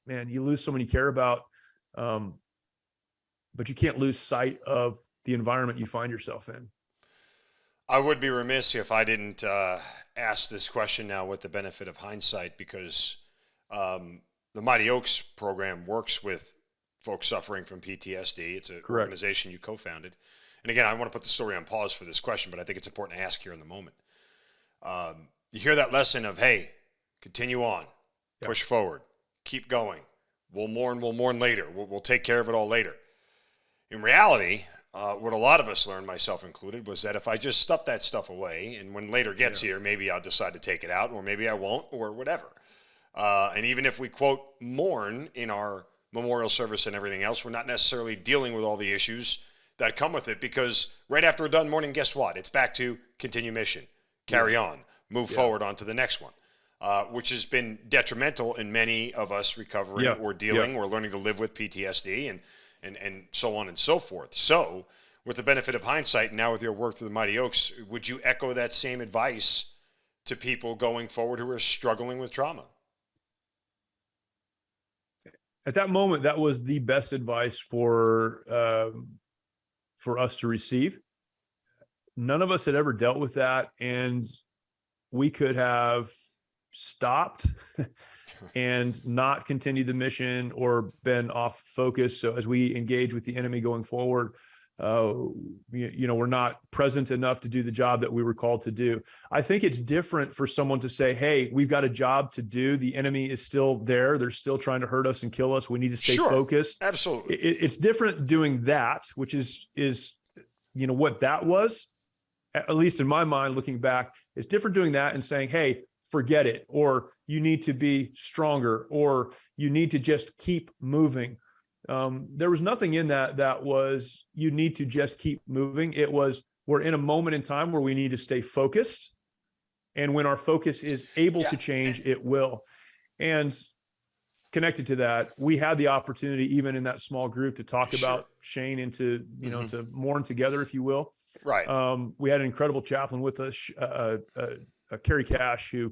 man, you lose someone you care about, but you can't lose sight of the environment you find yourself in. I would be remiss if I didn't ask this question now with the benefit of hindsight, because the Mighty Oaks program works with folks suffering from PTSD. It's an Correct. organization you co-founded. And again, I want to put the story on pause for this question, but I think it's important to ask here in the moment. You hear that lesson of, hey, continue on, push forward, keep going. We'll mourn later. We'll take care of it all later. In reality, what a lot of us learned, myself included, was that if I just stuff that stuff away, and when later gets here, maybe I'll decide to take it out, or maybe I won't, or whatever. And even if we, quote, mourn in our memorial service and everything else, we're not necessarily dealing with all the issues that come with it, because right after we're done mourning, guess what? It's back to continue mission, carry on, move forward on to the next one, which has been detrimental in many of us recovering or dealing or learning to live with PTSD and so on and so forth. So with the benefit of hindsight, now with your work through the Mighty Oaks, would you echo that same advice to people going forward who are struggling with trauma? At that moment, that was the best advice for us to receive. None of us had ever dealt with that, and we could have stopped and not continued the mission or been off focus. So as we engage with the enemy going forward, we're not present enough to do the job that we were called to do. I think it's different for someone to say, hey, we've got a job to do. The enemy is still there. They're still trying to hurt us and kill us. We need to stay focused. Absolutely. It's different doing that, which is what that was, at least in my mind, looking back. It's different doing that and saying, hey, forget it, or you need to be stronger, or you need to just keep moving. There was nothing in that was, you need to just keep moving. It was, we're in a moment in time where we need to stay focused. And when our focus is able to change, it will. And connected to that, we had the opportunity, even in that small group, to talk about Shane and to, to mourn together, if you will. Right. We had an incredible chaplain with us, Kerry Cash, who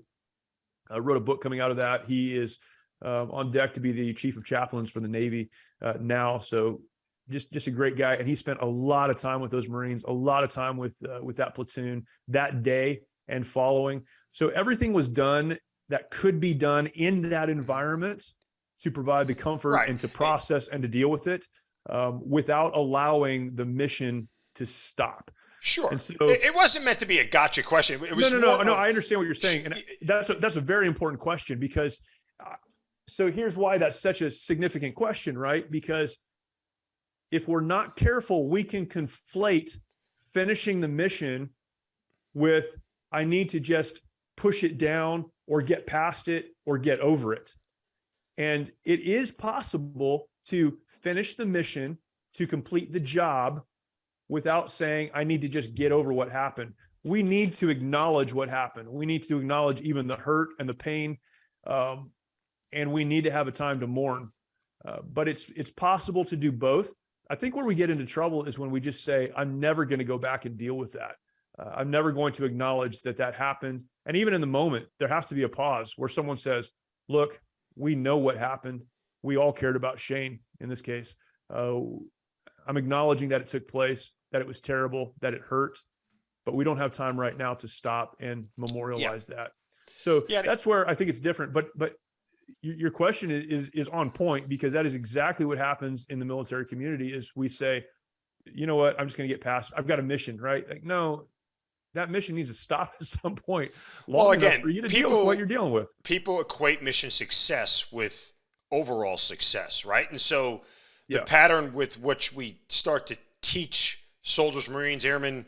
wrote a book coming out of that. He is on deck to be the chief of chaplains for the Navy now. So just a great guy. And he spent a lot of time with those Marines, a lot of time with that platoon that day and following. So everything was done that could be done in that environment to provide the comfort and to process and to deal with it without allowing the mission to stop. Sure. And so it wasn't meant to be a gotcha question. It was no. I understand what you're saying. And that's a very important question, because so here's why that's such a significant question, right? Because if we're not careful, we can conflate finishing the mission with, I need to just push it down or get past it or get over it. And it is possible to finish the mission, to complete the job, without saying, I need to just get over what happened. We need to acknowledge what happened. We need to acknowledge even the hurt and the pain. And we need to have a time to mourn. But it's possible to do both. I think where we get into trouble is when we just say, I'm never going to go back and deal with that. I'm never going to acknowledge that happened. And even in the moment, there has to be a pause where someone says, look, we know what happened. We all cared about Shane in this case. I'm acknowledging that it took place, that it was terrible, that it hurt, but we don't have time right now to stop and memorialize that. So that's where I think it's different. But your question is on point, because that is exactly what happens in the military community. Is we say, you know what, I'm just going to get past. I've got a mission, right? Like, no, that mission needs to stop at some point. Long enough for you to deal with what you're dealing with. People equate mission success with overall success, right? And so the pattern with which we start to teach soldiers, Marines, airmen,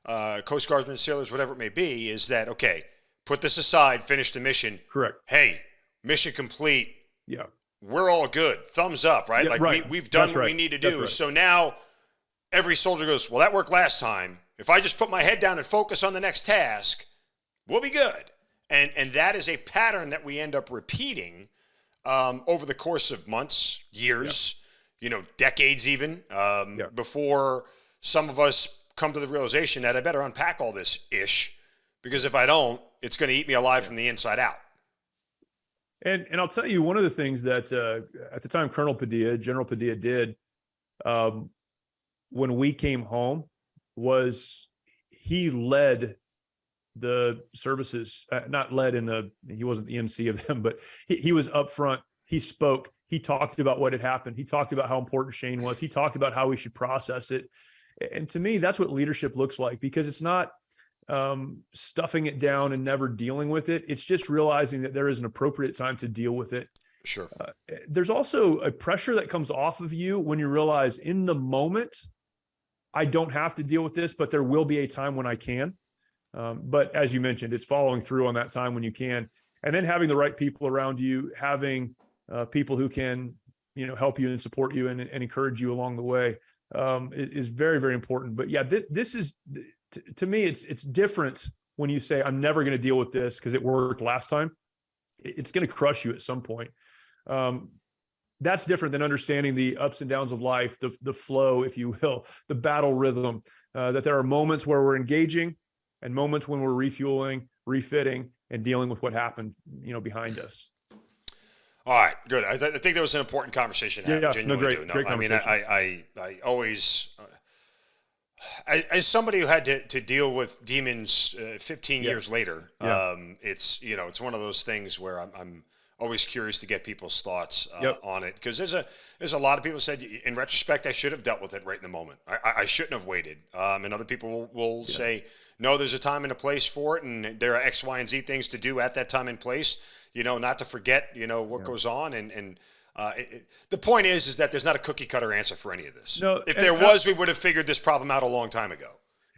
Coast Guardsmen, sailors, whatever it may be, is that, okay, put this aside, finish the mission. Correct. Hey, mission complete. Yeah. We're all good. Thumbs up, right? Yeah, like we've done what we need to do. So now every soldier goes, well, that worked last time. If I just put my head down and focus on the next task, we'll be good. And that is a pattern that we end up repeating over the course of months, years, decades even, before some of us come to the realization that I better unpack all this ish, because if I don't, it's going to eat me alive from the inside out. And I'll tell you, one of the things that at the time General Padilla did when we came home was he led the services, not led he wasn't the MC of them, but he was up front. He spoke. He talked about what had happened. He talked about how important Shane was. He talked about how we should process it. And to me, that's what leadership looks like, because it's not stuffing it down and never dealing with it. It's just realizing that there is an appropriate time to deal with it. Sure. There's also a pressure that comes off of you when you realize in the moment, I don't have to deal with this, but there will be a time when I can. But as you mentioned, it's following through on that time when you can, and then having the right people around you, having people who can, help you and support you and encourage you along the way is very, very important. But yeah, this is, to me, it's different when you say, I'm never going to deal with this because it worked last time. It's going to crush you at some point. That's different than understanding the ups and downs of life, the flow, if you will, the battle rhythm, that there are moments where we're engaging and moments when we're refueling, refitting, and dealing with what happened, behind us. All right, good. I think that was an important conversation. Yeah, no, great conversation. I always, as somebody who had to deal with demons 15 years later, it's it's one of those things where I'm always curious to get people's thoughts on it, because there's a lot of people said, in retrospect, I should have dealt with it right in the moment. I shouldn't have waited. And other people will say, no, there's a time and a place for it, and there are X, Y, and Z things to do at that time and place. Not to forget, what goes on. And the point is that there's not a cookie cutter answer for any of this. No, if there was, we would have figured this problem out a long time ago.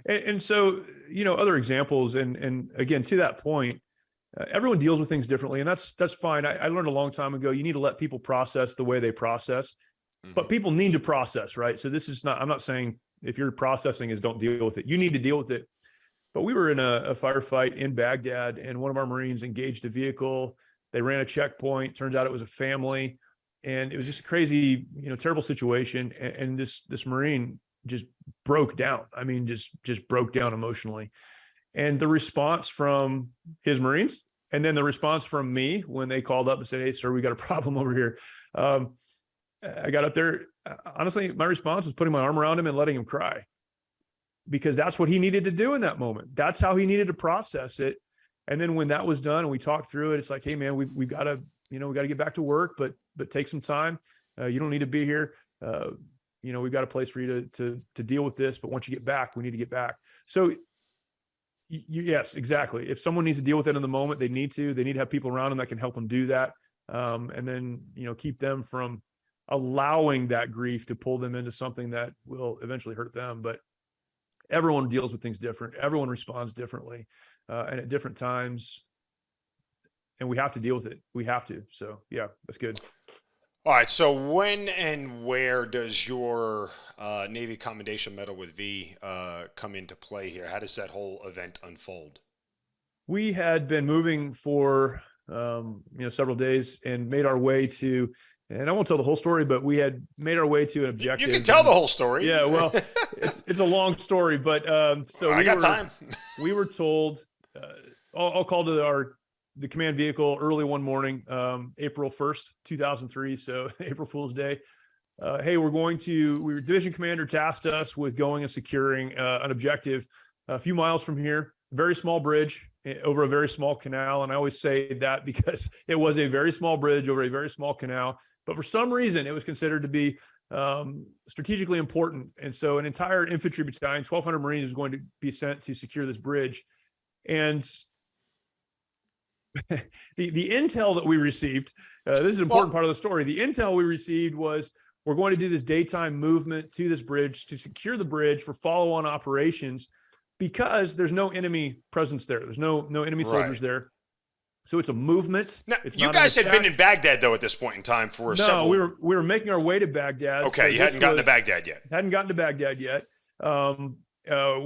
And so, other examples, and again, to that point, everyone deals with things differently, and that's fine. I learned a long time ago, you need to let people process the way they process, but people need to process, right? So this is not, I'm not saying if you're processing is don't deal with it. You need to deal with it. But we were in a firefight in Baghdad, and one of our Marines engaged a vehicle. They ran a checkpoint. Turns out it was a family, and it was just a crazy, terrible situation. And this Marine just broke down. I mean, just broke down emotionally. And the response from his Marines, and then the response from me when they called up and said, "Hey, sir, we got a problem over here." I got up there. Honestly, my response was putting my arm around him and letting him cry, because that's what he needed to do in that moment. That's how he needed to process it. And then when that was done and we talked through it, it's like, hey man, we've got to, we got to get back to work, but take some time. You don't need to be here. We've got a place for you to deal with this, but once you get back, we need to get back. So yes, exactly. If someone needs to deal with it in the moment, they need to have people around them that can help them do that. And then, keep them from allowing that grief to pull them into something that will eventually hurt them. But everyone deals with things different. Everyone responds differently, and at different times, and we have to deal with it. We have to. So yeah, that's good. All right. So when and where does your Navy Commendation Medal with V come into play here? How does that whole event unfold? We had been moving for several days and made our way to, and I won't tell the whole story, but we had made our way to an objective. You can tell the whole story. Yeah, well, it's a long story, but so I got time. We were told, I'll call to the command vehicle early one morning, April 1st, 2003. So April Fool's Day. Hey, our division commander tasked us with going and securing an objective a few miles from here, very small bridge over a very small canal. And I always say that because it was a very small bridge over a very small canal, but for some reason it was considered to be strategically important. And so an entire infantry battalion, 1,200 Marines, was going to be sent to secure this bridge. And the intel that we received, this is an important part of the story. The intel we received was, we're going to do this daytime movement to this bridge to secure the bridge for follow-on operations, because there's no enemy presence there. There's no enemy soldiers there. So it's a movement. Now, you guys had been in Baghdad though at this point in time for several. No, we were making our way to Baghdad. Okay, so you hadn't gotten to Baghdad yet. Hadn't gotten to Baghdad yet.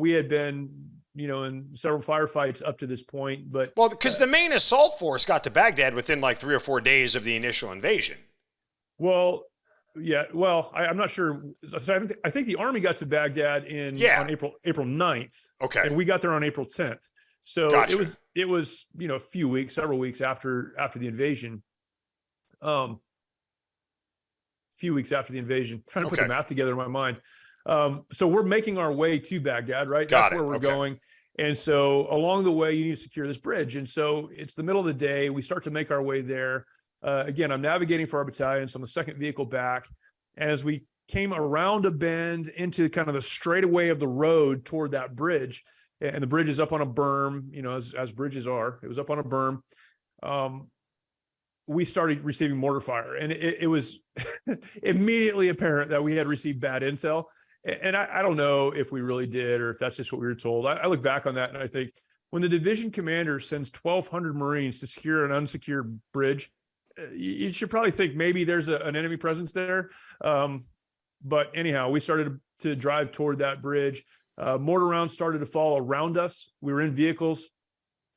We had been, in several firefights up to this point, but because the main assault force got to Baghdad within like 3 or 4 days of the initial invasion. Well, yeah. Well, I'm not sure. So I think the Army got to Baghdad on April 9th. Okay. And we got there on April 10th. So gotcha. it was several weeks after the invasion. Few weeks after the invasion. Trying to put the math together in my mind. So we're making our way to Baghdad, right? That's where we're going. And so along the way, you need to secure this bridge. And so it's the middle of the day. We start to make our way there. Again, I'm navigating for our battalion, so I'm the second vehicle back. And as we came around a bend into kind of the straightaway of the road toward that bridge, and the bridge is up on a berm, as bridges are, it was up on a berm. We started receiving mortar fire, and it was immediately apparent that we had received bad intel. And I don't know if we really did, or if that's just what we were told. I look back on that and I think, when the division commander sends 1,200 Marines to secure an unsecured bridge, you should probably think maybe there's an enemy presence there. But anyhow, we started to drive toward that bridge. Mortar rounds started to fall around us. We were in vehicles.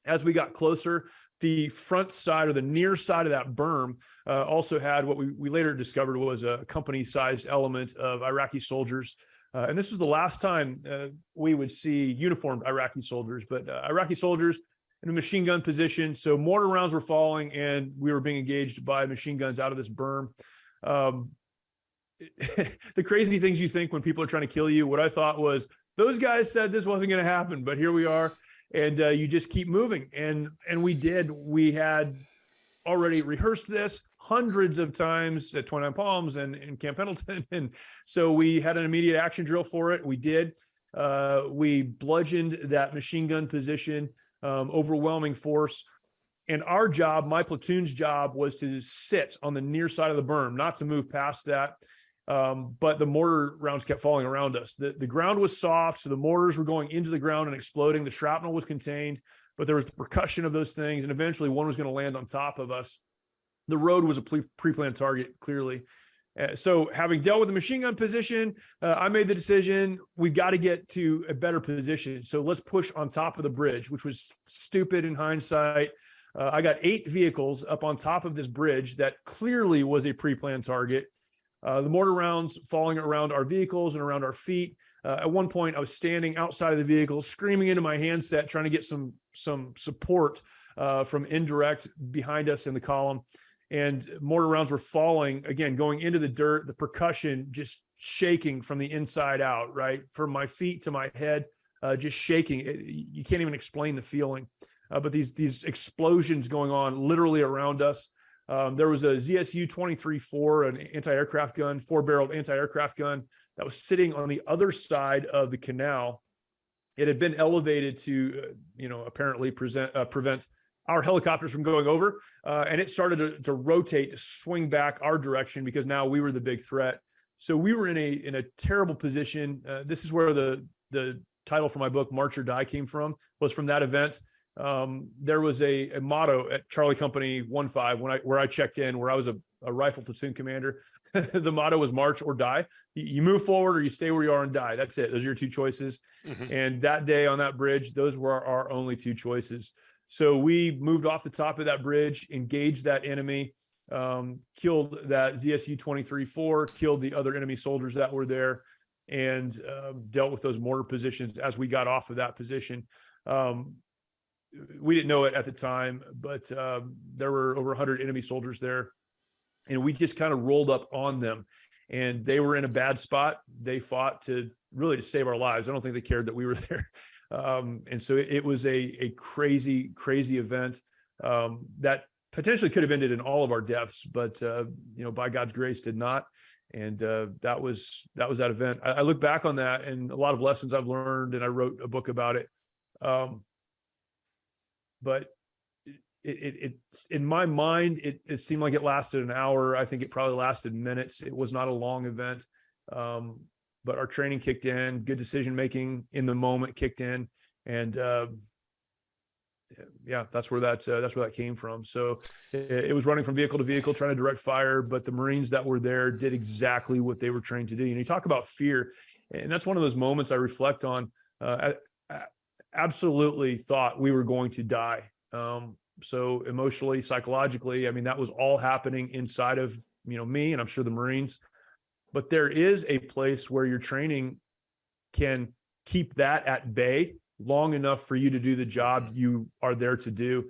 As we got closer, the front side, or the near side of that berm, also had what we later discovered was a company-sized element of Iraqi soldiers. And this was the last time we would see uniformed Iraqi soldiers, but Iraqi soldiers in a machine gun position. So mortar rounds were falling, and we were being engaged by machine guns out of this berm. The crazy things you think when people are trying to kill you, what I thought was, those guys said this wasn't going to happen, but here we are. And you just keep moving. And we did. We had already rehearsed this hundreds of times at 29 Palms and in Camp Pendleton. And so we had an immediate action drill for it. We did. We bludgeoned that machine gun position, overwhelming force. And our job, my platoon's job, was to sit on the near side of the berm, not to move past that. But the mortar rounds kept falling around us. The ground was soft, so the mortars were going into the ground and exploding. The shrapnel was contained, but there was the percussion of those things, and eventually one was going to land on top of us. The road was a pre-planned target, clearly. So having dealt with the machine gun position, I made the decision, we've got to get to a better position. So let's push on top of the bridge, which was stupid in hindsight. I got 8 vehicles up on top of this bridge that clearly was a pre-planned target. The mortar rounds falling around our vehicles and around our feet. At one point, I was standing outside of the vehicle, screaming into my handset, trying to get some support from indirect behind us in the column. And mortar rounds were falling, again, going into the dirt, the percussion just shaking from the inside out, right? From my feet to my head, just shaking. You can't even explain the feeling. But these explosions going on literally around us. There was a ZSU 23-4, an anti-aircraft gun, 4-barreled anti-aircraft gun that was sitting on the other side of the canal. It had been elevated to, apparently prevent our helicopters from going over, and it started to rotate, to swing back our direction, because now we were the big threat. So we were in a terrible position. This is where the title for my book, March or Die, came from, was from that event. There was a motto at Charlie Company 1-5 where I checked in, where I was a rifle platoon commander. The motto was march or die. You move forward or you stay where you are and die. That's it. Those are your 2 choices. Mm-hmm. And that day on that bridge, those were our only 2 choices. So we moved off the top of that bridge, engaged that enemy, killed that ZSU 23-4, killed the other enemy soldiers that were there, and dealt with those mortar positions as we got off of that position. We didn't know it at the time, but there were over 100 enemy soldiers there, and we just kind of rolled up on them, and they were in a bad spot. They fought to save our lives. I don't think they cared that we were there. And so it was a crazy, crazy event that potentially could have ended in all of our deaths, but by God's grace did not. And that was that event. I look back on that and a lot of lessons I've learned, and I wrote a book about it. But it in my mind, it seemed like it lasted an hour. I think it probably lasted minutes. It was not a long event. But our training kicked in, good decision-making in the moment kicked in. And that's where that came from. So it was running from vehicle to vehicle, trying to direct fire, but the Marines that were there did exactly what they were trained to do. And you talk about fear, and that's one of those moments I reflect on. I absolutely thought we were going to die. So emotionally, psychologically, that was all happening inside of, me, and I'm sure the Marines. But there is a place where your training can keep that at bay long enough for you to do the job you are there to do.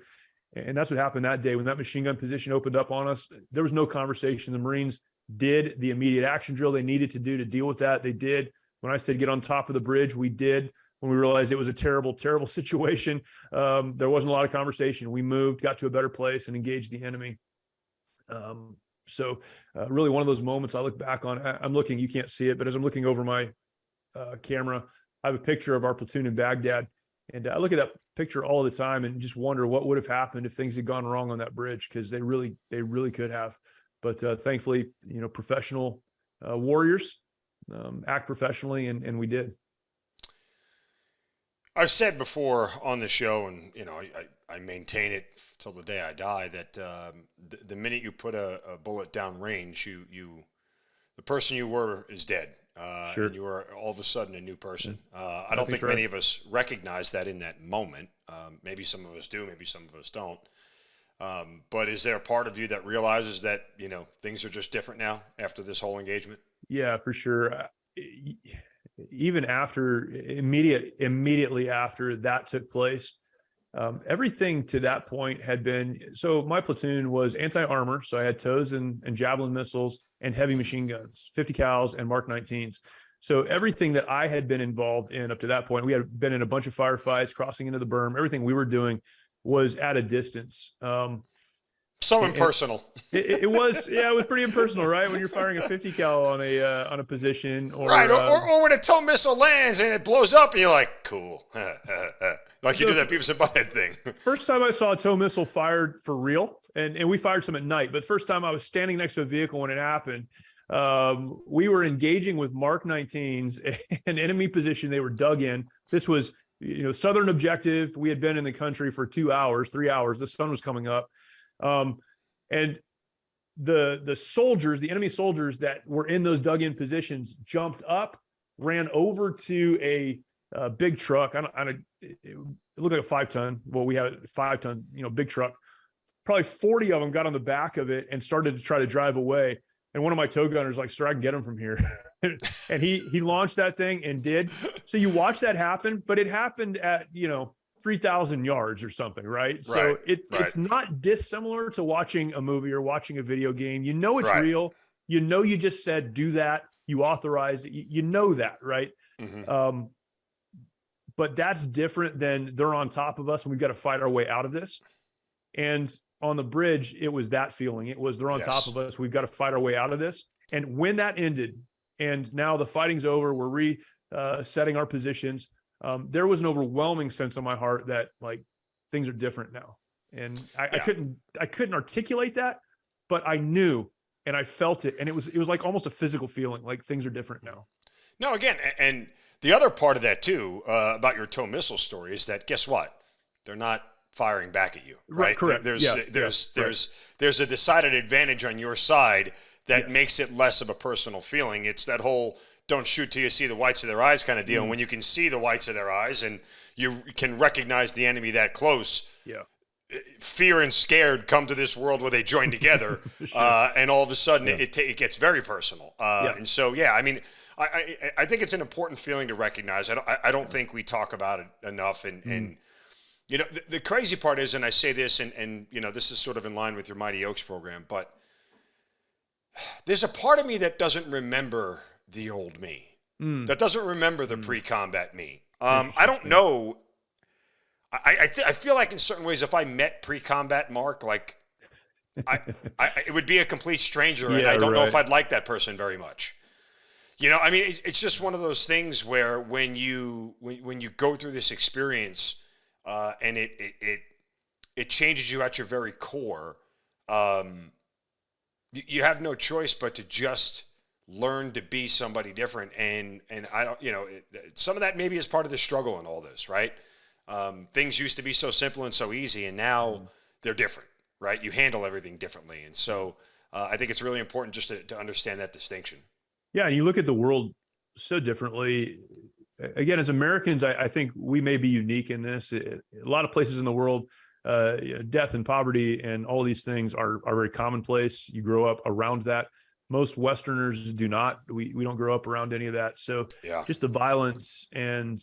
And that's what happened that day. When that machine gun position opened up on us, there was no conversation. The Marines did the immediate action drill they needed to do to deal with that. They did. When I said get on top of the bridge, we did. When we realized it was a terrible, terrible situation, there wasn't a lot of conversation. We moved, got to a better place, and engaged the enemy. Really one of those moments I look back on. I'm looking, you can't see it, but as I'm looking over my camera, I have a picture of our platoon in Baghdad. And I look at that picture all the time and just wonder what would have happened if things had gone wrong on that bridge, because they really could have. But thankfully, professional warriors act professionally, and we did. I've said before on the show, and I maintain it till the day I die, that the minute you put a bullet down range, the person you were is dead. Sure. And you are all of a sudden a new person. I don't think many of us recognize that in that moment. Maybe some of us do, maybe some of us don't. But is there a part of you that realizes that, things are just different now after this whole engagement? Yeah, for sure. Even immediately after that took place, everything to that point had been, so my platoon was anti-armor. So I had TOWs and javelin missiles and heavy machine guns, 50 cals and Mark 19s. So everything that I had been involved in up to that point, we had been in a bunch of firefights, crossing into the berm. Everything we were doing was at a distance. So impersonal. It was pretty impersonal, right? When you're firing a 50 cal on a position, or when a tow missile lands and it blows up, and you're like, cool, like you do that Beavis and Butthead thing. First time I saw a tow missile fired for real, and we fired some at night. But first time I was standing next to a vehicle when it happened. We were engaging with Mark 19s, an enemy position. They were dug in. This was southern objective. We had been in the country for 3 hours. The sun was coming up. And the soldiers, the enemy soldiers that were in those dug in positions, jumped up, ran over to a big truck. It looked like a 5-ton. Well, we had a 5-ton, big truck. Probably 40 of them got on the back of it and started to try to drive away. And one of my tow gunners like, "Sir, I can get him from here." And he launched that thing and did. So you watch that happen, but it happened at, 3,000 yards or something, right? So it's not dissimilar to watching a movie or watching a video game. It's real. You just said, do that. You authorized it. You know that, right? Mm-hmm. But that's different than they're on top of us and we've got to fight our way out of this. And on the bridge, it was that feeling. It was, they're on top of us. We've got to fight our way out of this. And when that ended, and now the fighting's over, we're setting our positions. There was an overwhelming sense in my heart that like things are different now. And I couldn't articulate that, but I knew and I felt it. And it was like almost a physical feeling, like things are different now. No, again, and the other part of that too, about your tow missile story is that, guess what? They're not firing back at you, right? Correct. There's a decided advantage on your side that makes it less of a personal feeling. It's that whole don't shoot till you see the whites of their eyes kind of deal. And when you can see the whites of their eyes and you can recognize the enemy that close, fear and scared come to this world where they join together. And all of a sudden it gets very personal. And so, I mean, I think it's an important feeling to recognize. I don't think we talk about it enough. And the crazy part is, and I say this, and this is sort of in line with your Mighty Oaks program, but there's a part of me that doesn't remember the old me, that doesn't remember the pre-combat me. I don't know. I feel like in certain ways, if I met pre-combat Mark, like it would be a complete stranger, and I don't know if I'd like that person very much. I mean, it's just one of those things where when you go through this experience, and it changes you at your very core, you have no choice but to just learn to be somebody different. And I don't, some of that maybe is part of the struggle in all this, right? Things used to be so simple and so easy, and now they're different, right? You handle everything differently. And so I think it's really important just to understand that distinction. Yeah. And you look at the world so differently. Again, as Americans, I think we may be unique in this. A lot of places in the world, death and poverty and all these things are very commonplace. You grow up around that. Most Westerners do not. We don't grow up around any of that. So just the violence and,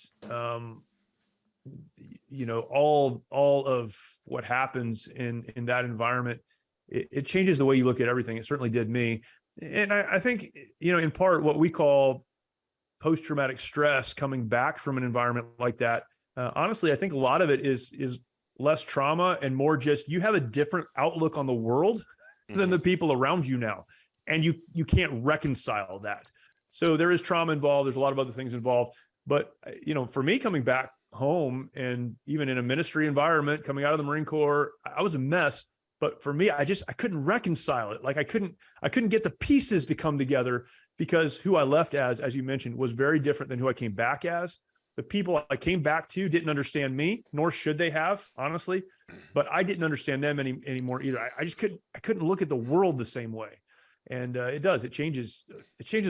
all of what happens in that environment, it changes the way you look at everything. It certainly did me. And I think, in part what we call post-traumatic stress coming back from an environment like that. Honestly, I think a lot of it is less trauma and more just you have a different outlook on the world than the people around you now. And you can't reconcile that. So there is trauma involved. There's a lot of other things involved. But, for me coming back home and even in a ministry environment, coming out of the Marine Corps, I was a mess. But for me, I couldn't reconcile it. Like I couldn't get the pieces to come together, because who I left as you mentioned, was very different than who I came back as. The people I came back to didn't understand me, nor should they have, honestly. But I didn't understand them anymore either. I just couldn't look at the world the same way. And it changes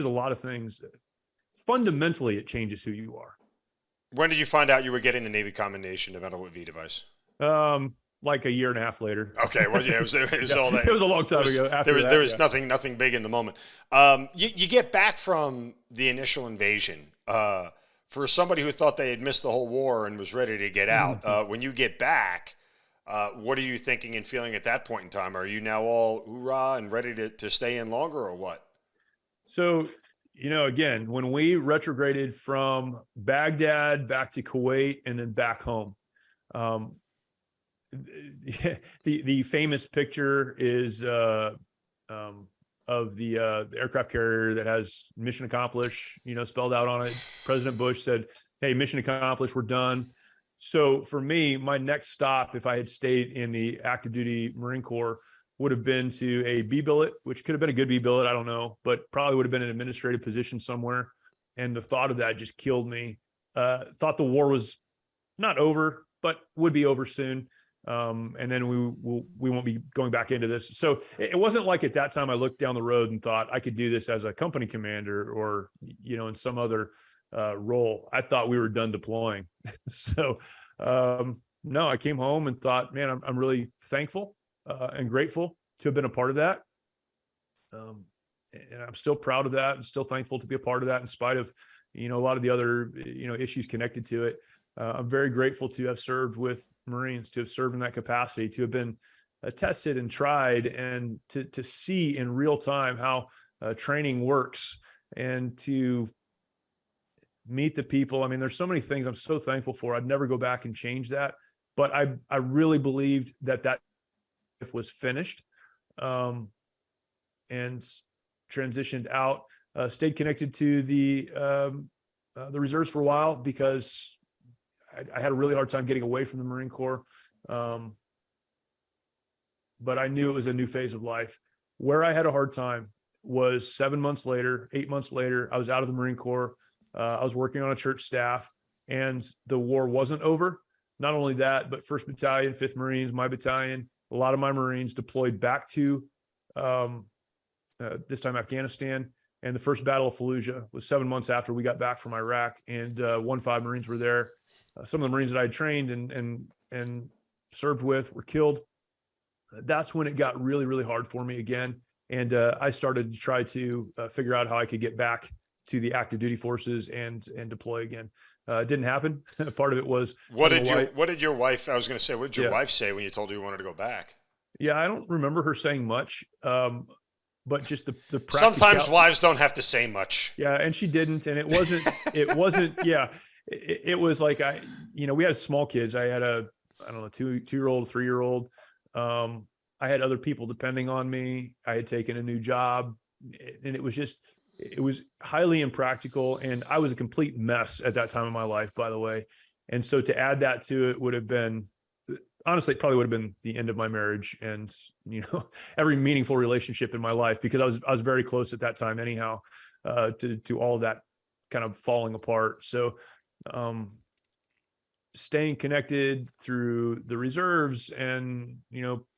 a lot of things. Fundamentally, it changes who you are. When did you find out you were getting the Navy Commendation Medal of V device? Like a year and a half later. Okay, well, yeah, it was all that. It was a long time ago. There was nothing big in the moment. You get back from the initial invasion. For somebody who thought they had missed the whole war and was ready to get out, when you get back, what are you thinking and feeling at that point in time? Are you now all hoorah and ready to stay in longer, or what? So, again, when we retrograded from Baghdad back to Kuwait and then back home, the famous picture is of the aircraft carrier that has mission accomplished, spelled out on it. President Bush said, "Hey, mission accomplished, we're done." So for me, my next stop, if I had stayed in the active duty Marine Corps, would have been to a B billet, which could have been a good B billet, I don't know, but probably would have been an administrative position somewhere. And the thought of that just killed me. Thought the war was not over, but would be over soon. And then we won't be going back into this. So it wasn't like at that time I looked down the road and thought I could do this as a company commander or, in some other role. I thought we were done deploying. So no, I came home and thought, man, I'm really thankful and grateful to have been a part of that. And I'm still proud of that and still thankful to be a part of that in spite of, a lot of the other, issues connected to it. I'm very grateful to have served with Marines, to have served in that capacity, to have been tested and tried, and to see in real time how training works, and to meet the people. I mean, there's so many things I'm so thankful for. I'd never go back and change that, but I really believed that was finished, and transitioned out, stayed connected to the reserves for a while because I had a really hard time getting away from the Marine Corps. But I knew it was a new phase of life. Where I had a hard time was 8 months later, I was out of the Marine Corps. I was working on a church staff, and the war wasn't over. Not only that, but 1st Battalion, 5th Marines, my battalion, a lot of my Marines deployed back to this time Afghanistan. And the first Battle of Fallujah was 7 months after we got back from Iraq, and 1-5 Marines were there. Some of the Marines that I had trained and served with were killed. That's when it got really, really hard for me again. And I started to try to figure out how I could get back to the active duty forces and deploy again. It didn't happen. Part of it was what did your wife? I was going to say, what did your wife say when you told her you wanted to go back? Yeah, I don't remember her saying much. But just the sometimes wives don't have to say much. Yeah, and she didn't, and it wasn't. Yeah, it was like we had small kids. I had a 2-year-old, 3-year-old. I had other people depending on me. I had taken a new job, and it was highly impractical, and I was a complete mess at that time in my life, by the way. And so to add that to it would have been, honestly, it probably would have been the end of my marriage and, every meaningful relationship in my life, because I was very close at that time anyhow, to all of that kind of falling apart. So, staying connected through the reserves and,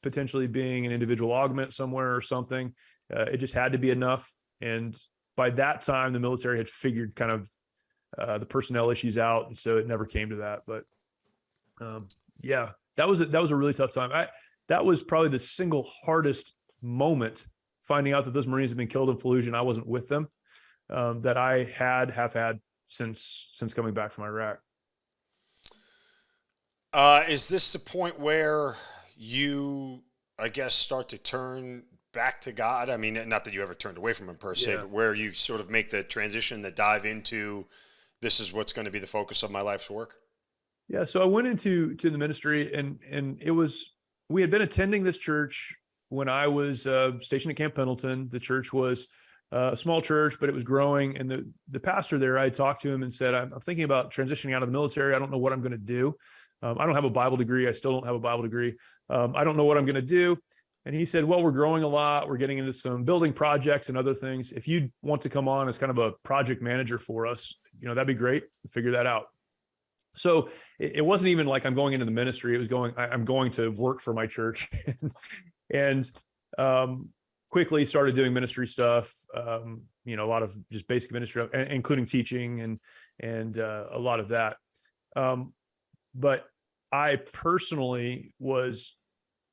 potentially being an individual augment somewhere or something, it just had to be enough. And by that time, the military had figured kind of the personnel issues out. And so it never came to that, but yeah. That was a really tough time. That was probably the single hardest moment, finding out that those Marines had been killed in Fallujah and I wasn't with them, that I have had since coming back from Iraq. Is this the point where you, I guess, start to turn back to God? I mean, not that you ever turned away from him per se, but where you sort of make the transition, the dive into, this is what's going to be the focus of my life's work? Yeah, so I went into the ministry, and it was, we had been attending this church when I was stationed at Camp Pendleton, the church was a small church, but it was growing. And the pastor there, I talked to him and said, I'm thinking about transitioning out of the military. I don't know what I'm going to do. I don't have a Bible degree. I still don't have a Bible degree. I don't know what I'm going to do. And he said, well, we're growing a lot. We're getting into some building projects and other things. If you want to come on as kind of a project manager for us, that'd be great. Figure that out. So it wasn't even like I'm going into the ministry. It was I'm going to work for my church. And quickly started doing ministry stuff, a lot of just basic ministry, including teaching and a lot of that. But I personally was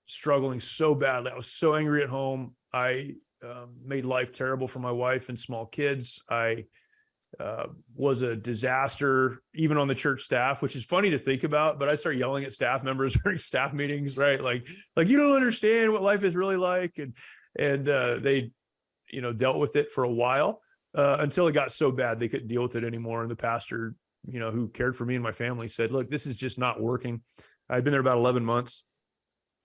struggling so badly. I was so angry at home. I made life terrible for my wife and small kids. I was a disaster, even on the church staff, which is funny to think about, but I started yelling at staff members during staff meetings, right? Like you don't understand what life is really like. And they, dealt with it for a while until it got so bad they couldn't deal with it anymore. And the pastor, who cared for me and my family said, look, this is just not working. I'd been there about 11 months.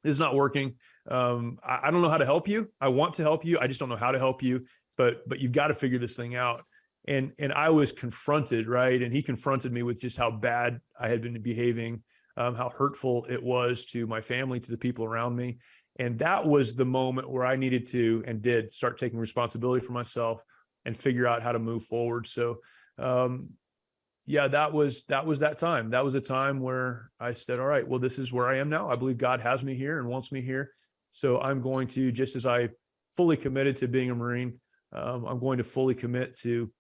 This is not working. I don't know how to help you. I want to help you. I just don't know how to help you, but you've got to figure this thing out. And I was confronted, right? And he confronted me with just how bad I had been behaving, how hurtful it was to my family, to the people around me. And that was the moment where I needed to, and did, start taking responsibility for myself and figure out how to move forward. So, that was that time. That was a time where I said, all right, well, this is where I am now. I believe God has me here and wants me here. So I'm going to, just as I fully committed to being a Marine, I'm going to fully commit to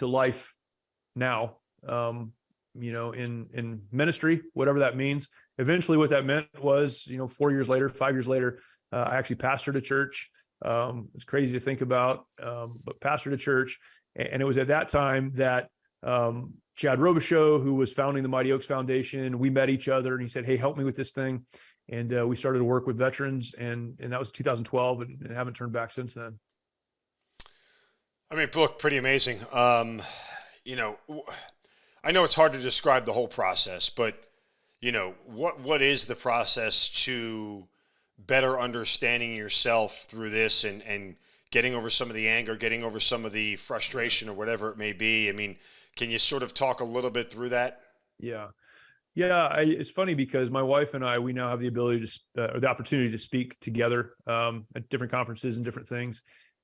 life now, in ministry, whatever that means. Eventually what that meant was, 5 years later, I actually pastored a church. It's crazy to think about, but pastored a church. And it was at that time that Chad Robichaux, who was founding the Mighty Oaks Foundation, we met each other and he said, hey, help me with this thing. And we started to work with veterans, and that was 2012 and haven't turned back since then. I mean, look, pretty amazing. I know it's hard to describe the whole process, but, what is the process to better understanding yourself through this and getting over some of the anger, getting over some of the frustration or whatever it may be? I mean, can you sort of talk a little bit through that? Yeah. It's funny because my wife and I, we now have the ability to, or the opportunity to speak together at different conferences and different things.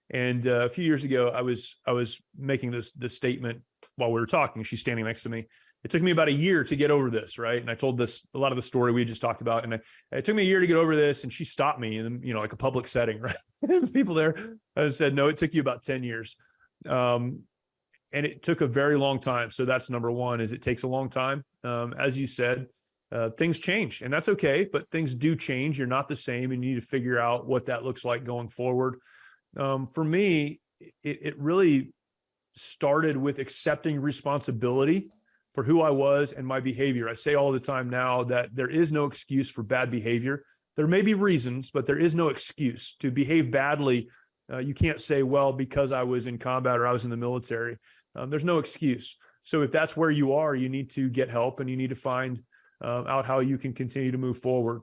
And a few years ago, I was making this statement while we were talking. She's standing next to me. It took me about a year to get over this, right? And I told a lot of the story we just talked about, and it took me a year to get over this. And she stopped me in, like a public setting, right? People there, I said, no, it took you about 10 years. And it took a very long time. So that's number one, is it takes a long time. As you said, things change, and that's okay, but things do change. You're not the same, and you need to figure out what that looks like going forward. For me, it really started with accepting responsibility for who I was and my behavior. I say all the time now that there is no excuse for bad behavior. There may be reasons, but there is no excuse to behave badly. You can't say, well, because I was in combat or I was in the military. There's no excuse. So if that's where you are, you need to get help, and you need to find out how you can continue to move forward.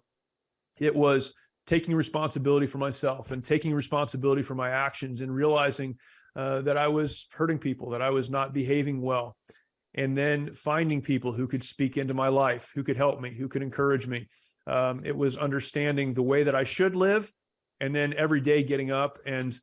It was taking responsibility for myself and taking responsibility for my actions, and realizing that I was hurting people, that I was not behaving well. And then finding people who could speak into my life, who could help me, who could encourage me. It was understanding the way that I should live, and then every day getting up and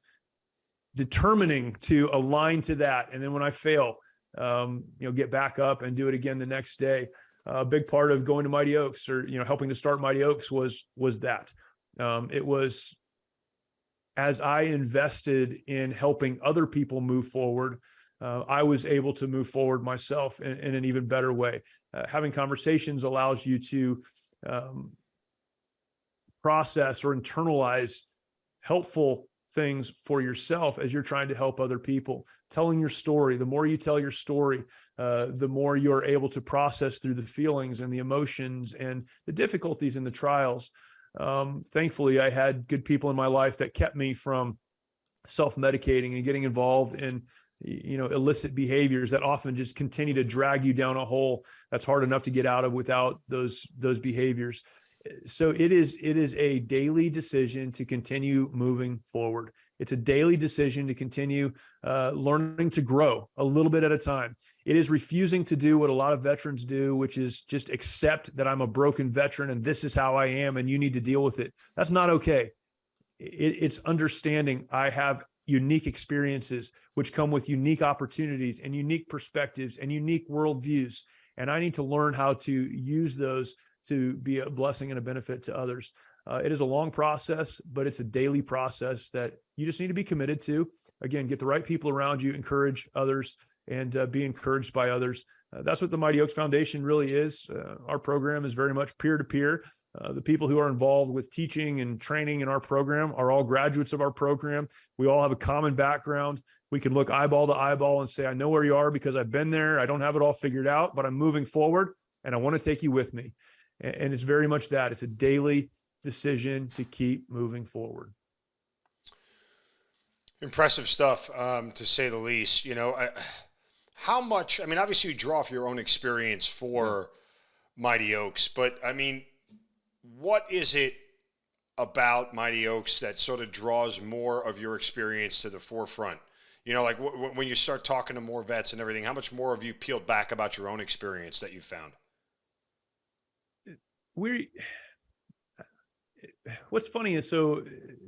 determining to align to that. And then when I fail, get back up and do it again the next day. A big part of going to Mighty Oaks, or, helping to start Mighty Oaks was that. It was, as I invested in helping other people move forward, I was able to move forward myself in an even better way. Having conversations allows you to process or internalize helpful things for yourself as you're trying to help other people. Telling your story, the more you tell your story, the more you're able to process through the feelings and the emotions and the difficulties and the trials. Thankfully, I had good people in my life that kept me from self-medicating and getting involved in illicit behaviors that often just continue to drag you down a hole that's hard enough to get out of without those behaviors. So it is a daily decision to continue moving forward. It's a daily decision to continue learning to grow a little bit at a time. It is refusing to do what a lot of veterans do, which is just accept that I'm a broken veteran and this is how I am and you need to deal with it. That's not okay. It's understanding I have unique experiences which come with unique opportunities and unique perspectives and unique worldviews. And I need to learn how to use those to be a blessing and a benefit to others. It is a long process, but it's a daily process that you just need to be committed to. Again, get the right people around you, encourage others, and be encouraged by others. That's what the Mighty Oaks Foundation really is. Our program is very much peer-to-peer. The people who are involved with teaching and training in our program are all graduates of our program. We all have a common background. We can look eyeball to eyeball and say, I know where you are because I've been there. I don't have it all figured out, but I'm moving forward and I want to take you with me. And it's very much that. It's a daily decision to keep moving forward. Impressive stuff, to say the least. You know, how much, I mean, obviously you draw off your own experience for Mighty Oaks, but I mean, what is it about Mighty Oaks that sort of draws more of your experience to the forefront? You know, like when you start talking to more vets and everything, how much more have you peeled back about your own experience that you found? What's funny is, so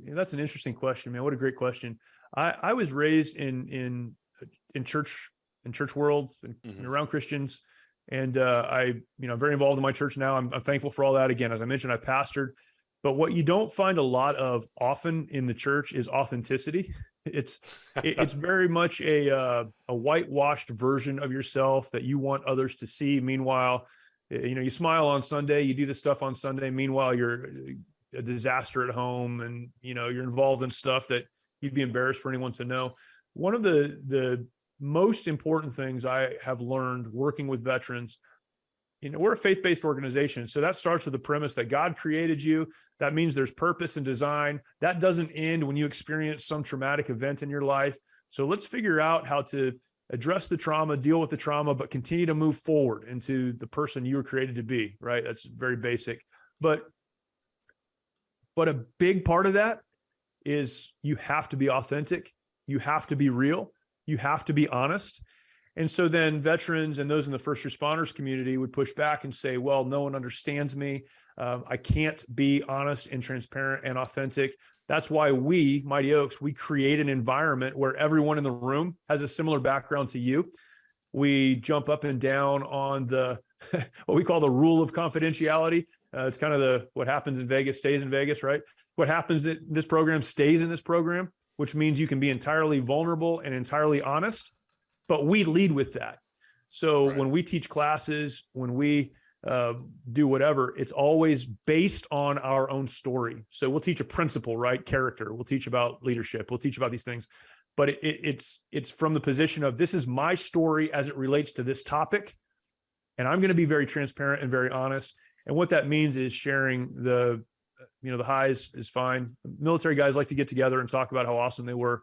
that's an interesting question, man. What a great question. I was raised in church world and around Christians. And I'm very involved in my church now. I'm thankful for all that. Again, as I mentioned, I pastored, but what you don't find a lot of often in the church is authenticity. It's very much a whitewashed version of yourself that you want others to see. Meanwhile, you smile on Sunday, you do this stuff on Sunday. Meanwhile, you're a disaster at home, and you're involved in stuff that you'd be embarrassed for anyone to know. One of the most important things I have learned working with veterans, we're a faith-based organization. So that starts with the premise that God created you. That means there's purpose and design. That doesn't end when you experience some traumatic event in your life. So let's figure out how to address the trauma, deal with the trauma, but continue to move forward into the person you were created to be, right? That's very basic. But a big part of that is you have to be authentic. You have to be real. You have to be honest. And so then veterans and those in the first responders community would push back and say, well, no one understands me. I can't be honest and transparent and authentic. That's why we, Mighty Oaks, we create an environment where everyone in the room has a similar background to you. We jump up and down on the what we call the rule of confidentiality. It's kind of what happens in Vegas stays in Vegas, right? What happens in this program stays in this program, which means you can be entirely vulnerable and entirely honest, but we lead with that. So when we teach classes, when we do whatever, it's always based on our own story. So we'll teach a principle, right? Character. We'll teach about leadership. We'll teach about these things, but it's from the position of, this is my story as it relates to this topic. And I'm going to be very transparent and very honest. And what that means is sharing the highs is fine. Military guys like to get together and talk about how awesome they were.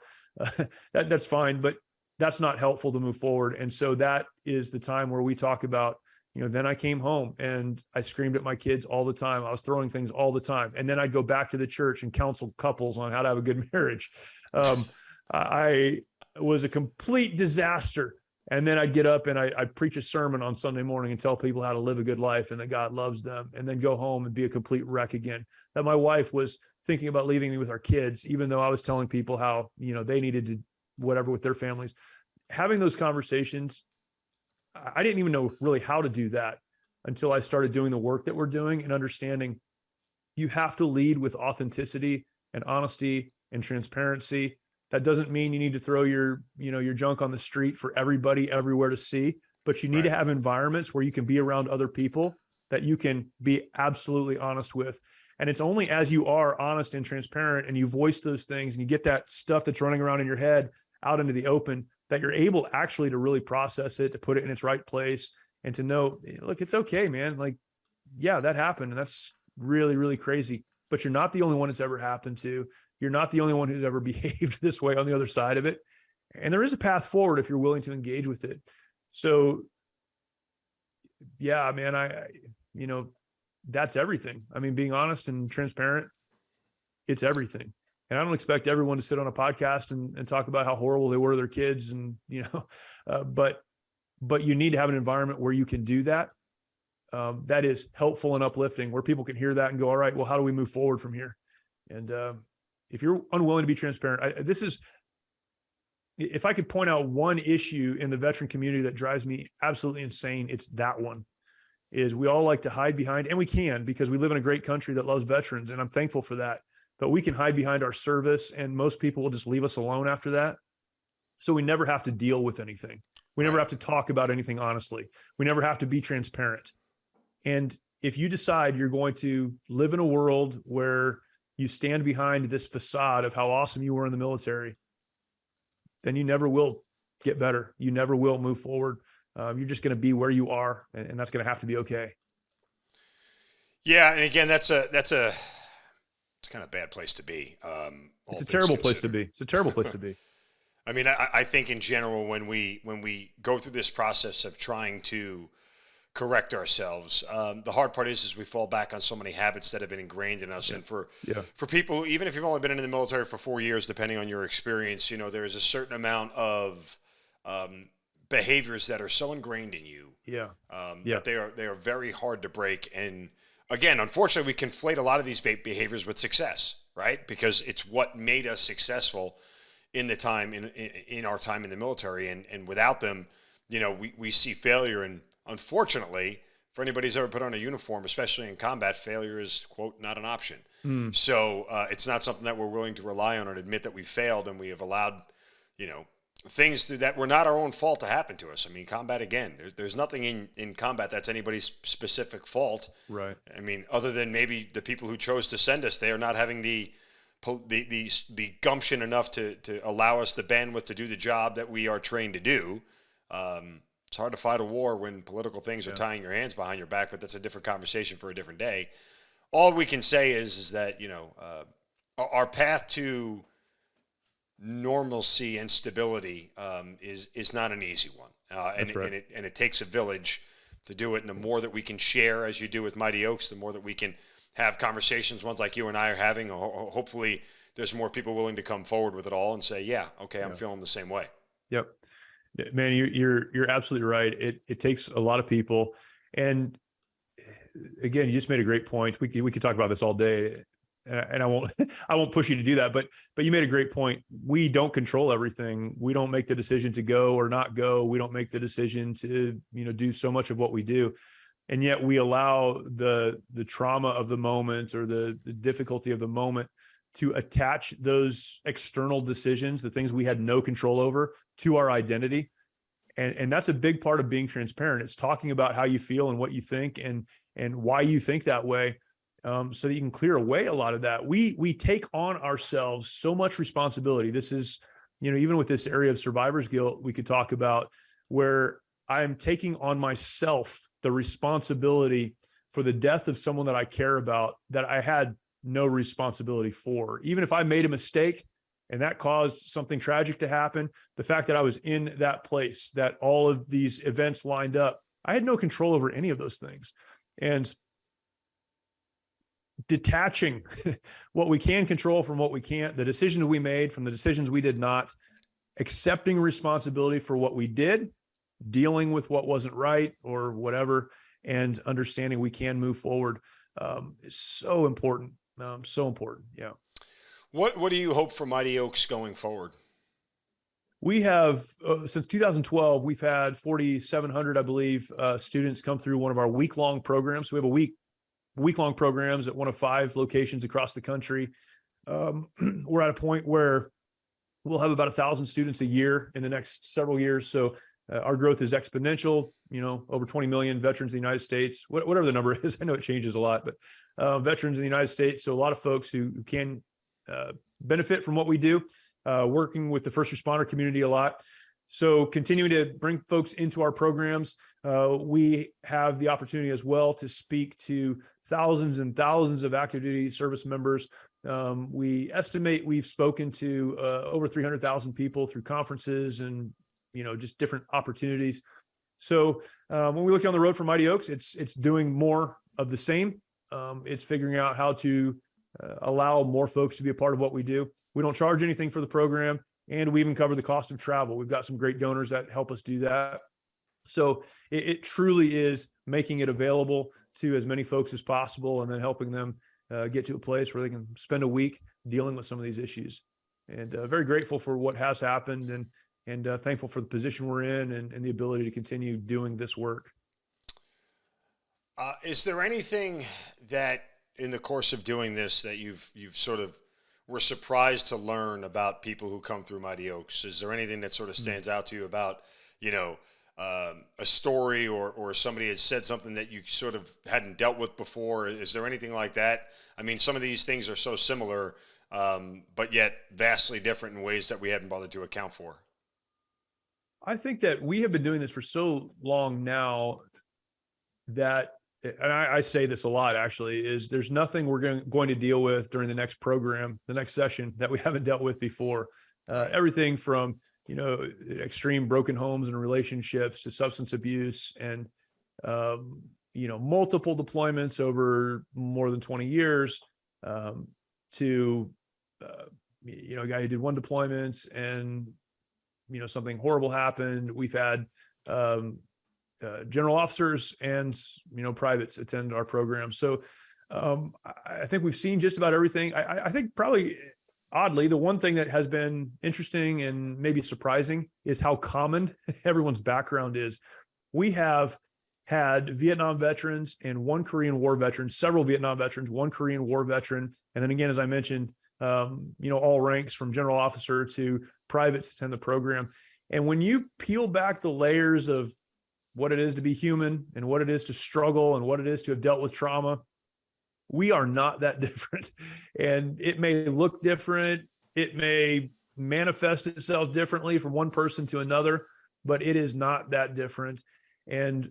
That's fine, but that's not helpful to move forward. And so that is the time where we talk about, then I came home and I screamed at my kids all the time. I was throwing things all the time. And then I'd go back to the church and counsel couples on how to have a good marriage. I was a complete disaster. And then I'd get up and I'd preach a sermon on Sunday morning and tell people how to live a good life and that God loves them, and then go home and be a complete wreck again. That my wife was thinking about leaving me with our kids, even though I was telling people how, they needed to whatever with their families. Having those conversations, I didn't even know really how to do that until I started doing the work that we're doing and understanding you have to lead with authenticity and honesty and transparency. That doesn't mean you need to throw your junk on the street for everybody everywhere to see, but you need to have environments where you can be around other people that you can be absolutely honest with. And it's only as you are honest and transparent and you voice those things and you get that stuff that's running around in your head out into the open that you're able actually to really process it, to put it in its right place, and to know, look, it's okay, man. Like, yeah, that happened. And that's really, really crazy, but you're not the only one it's ever happened to. You're not the only one who's ever behaved this way on the other side of it. And there is a path forward if you're willing to engage with it. So yeah, man, that's everything. I mean, being honest and transparent, it's everything. And I don't expect everyone to sit on a podcast and talk about how horrible they were to their kids. And, but you need to have an environment where you can do that. That is helpful and uplifting, where people can hear that and go, all right, well, how do we move forward from here? And if you're unwilling to be transparent, if I could point out one issue in the veteran community that drives me absolutely insane, it's that one. Is we all like to hide behind, and we can, because we live in a great country that loves veterans, and I'm thankful for that. But we can hide behind our service, and most people will just leave us alone after that. So we never have to deal with anything. We never have to talk about anything honestly. We never have to be transparent. And if you decide you're going to live in a world where you stand behind this facade of how awesome you were in the military, then you never will get better. You never will move forward. You're just going to be where you are, and that's going to have to be okay. Yeah, and again, it's kind of a bad place to be. It's a terrible place to be. It's a terrible place to be. I mean, I think in general, when we go through this process of trying to correct ourselves, the hard part is we fall back on so many habits that have been ingrained in us. Yeah. And for people, even if you've only been in the military for 4 years, depending on your experience, there is a certain amount of behaviors that are so ingrained in you, that they are very hard to break. And again, unfortunately, we conflate a lot of these behaviors with success, right? Because it's what made us successful in the time in our time in the military, and without them, we see failure. And unfortunately, for anybody who's ever put on a uniform, especially in combat, failure is, quote, not an option. So it's not something that we're willing to rely on and admit that we failed, and we have allowed, things that were not our own fault to happen to us. I mean, combat, again, there's nothing in combat that's anybody's specific fault. Right. I mean, other than maybe the people who chose to send us there not having the gumption enough to allow us the bandwidth to do the job that we are trained to do. It's hard to fight a war when political things are tying your hands behind your back, but that's a different conversation for a different day. All we can say is that, our path to normalcy and stability is not an easy one. That's right. And it takes a village to do it. And the more that we can share, as you do with Mighty Oaks, the more that we can have conversations, ones like you and I are having. Hopefully there's more people willing to come forward with it all and say, I'm feeling the same way. Yep. Man, you're absolutely right. It takes a lot of people. And again, you just made a great point. We could talk about this all day, and I won't push you to do that, but you made a great point. We don't control everything. We don't make the decision to go or not go. We don't make the decision to, do so much of what we do. And yet we allow the trauma of the moment or the difficulty of the moment to attach those external decisions, the things we had no control over, to our identity. And that's a big part of being transparent. It's talking about how you feel and what you think and why you think that way, so that you can clear away a lot of that. We take on ourselves so much responsibility. This is, even with this area of survivor's guilt, we could talk about where I'm taking on myself the responsibility for the death of someone that I care about, that I had no responsibility for. Even if I made a mistake and that caused something tragic to happen, the fact that I was in that place, that all of these events lined up, I had no control over any of those things. And detaching what we can control from what we can't, the decisions we made from the decisions we did not, accepting responsibility for what we did, dealing with what wasn't right or whatever, and understanding we can move forward, is so important. So important. Yeah. What do you hope for Mighty Oaks going forward? We have, since 2012, we've had 4,700, I believe, students come through one of our week-long programs. We have a week-long programs at one of 5 locations across the country. We're at a point where we'll have about 1,000 students a year in the next several years. So our growth is exponential, over 20 million veterans in the United States, whatever the number is. I know it changes a lot, but veterans in the United States. So a lot of folks who can benefit from what we do, working with the first responder community a lot. So continuing to bring folks into our programs. We have the opportunity as well to speak to thousands and thousands of active duty service members. We estimate we've spoken to over 300,000 people through conferences and just different opportunities. So when we look down the road for Mighty Oaks, it's doing more of the same, It's figuring out how to allow more folks to be a part of what we do. We don't charge anything for the program, and we even cover the cost of travel. We've got some great donors that help us do that. So it truly is making it available to as many folks as possible, and then helping them get to a place where they can spend a week dealing with some of these issues. And very grateful for what has happened, and thankful for the position we're in, and the ability to continue doing this work. Is there anything that in the course of doing this that you've sort of were surprised to learn about people who come through Mighty Oaks? Is there anything that sort of stands out to you about, a story or somebody had said something that you sort of hadn't dealt with before? Is there anything like that? I mean, some of these things are so similar, but yet vastly different in ways that we haven't bothered to account for. I think that we have been doing this for so long now that, and I say this a lot actually, is there's nothing we're going to deal with during the next program, the next session, that we haven't dealt with before. Everything from, extreme broken homes and relationships to substance abuse, and, multiple deployments over more than 20 years, to, a guy who did one deployment and, something horrible happened. We've had, general officers and, privates attend our program. So I think we've seen just about everything. I think probably oddly, the one thing that has been interesting and maybe surprising is how common everyone's background is. We have had Vietnam veterans and one Korean War veteran, several Vietnam veterans, one Korean War veteran. And then again, as I mentioned, all ranks from general officer to privates attend the program. And when you peel back the layers of what it is to be human, and what it is to struggle, and what it is to have dealt with trauma, we are not that different. And it may look different. It may manifest itself differently from one person to another, but it is not that different. And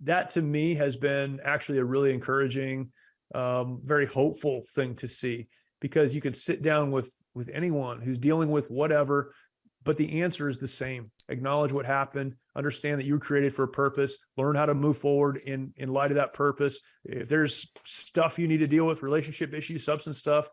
that to me has been actually a really encouraging, very hopeful thing to see, because you can sit down with anyone who's dealing with whatever, but the answer is the same. Acknowledge what happened, understand that you were created for a purpose, learn how to move forward in light of that purpose. If there's stuff you need to deal with, relationship issues, substance stuff,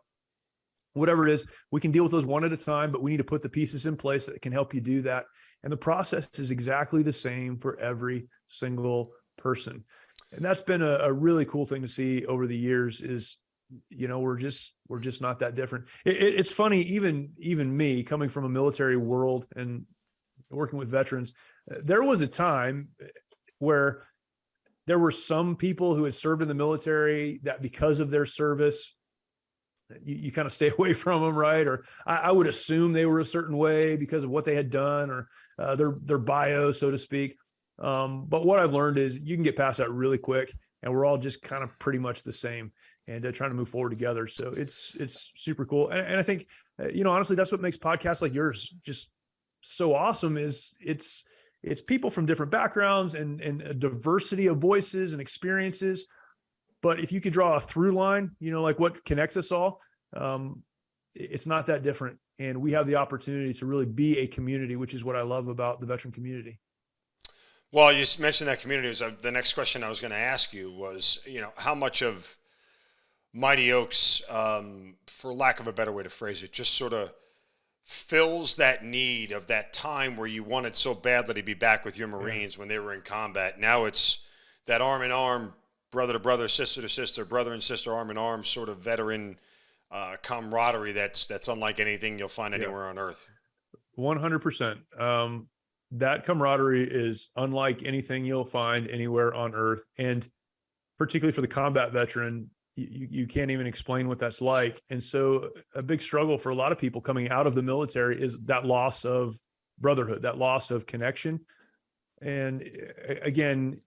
whatever it is, we can deal with those one at a time, but we need to put the pieces in place that can help you do that. And the process is exactly the same for every single person. And that's been a really cool thing to see over the years is, we're just not that different. It's funny, even me coming from a military world and working with veterans, there was a time where there were some people who had served in the military that because of their service, you kind of stay away from them, right? Or I would assume they were a certain way because of what they had done, or their bio, so to speak. But what I've learned is you can get past that really quick, and we're all just kind of pretty much the same, and trying to move forward together. So it's super cool. And I think, honestly, that's what makes podcasts like yours just so awesome is it's people from different backgrounds and a diversity of voices and experiences. But if you could draw a through line, like what connects us all, it's not that different. And we have the opportunity to really be a community, which is what I love about the veteran community. Well, you mentioned that community. The next question I was going to ask you was, how much of Mighty Oaks, for lack of a better way to phrase it, just sort of fills that need of that time where you wanted so badly to be back with your Marines when they were in combat. Now it's that arm in arm, brother to brother, sister to sister, brother and sister, arm in arm sort of veteran camaraderie that's unlike anything you'll find anywhere on earth. 100%. That camaraderie is unlike anything you'll find anywhere on earth. And particularly for the combat veteran, you can't even explain what that's like. And so a big struggle for a lot of people coming out of the military is that loss of brotherhood, that loss of connection. And again,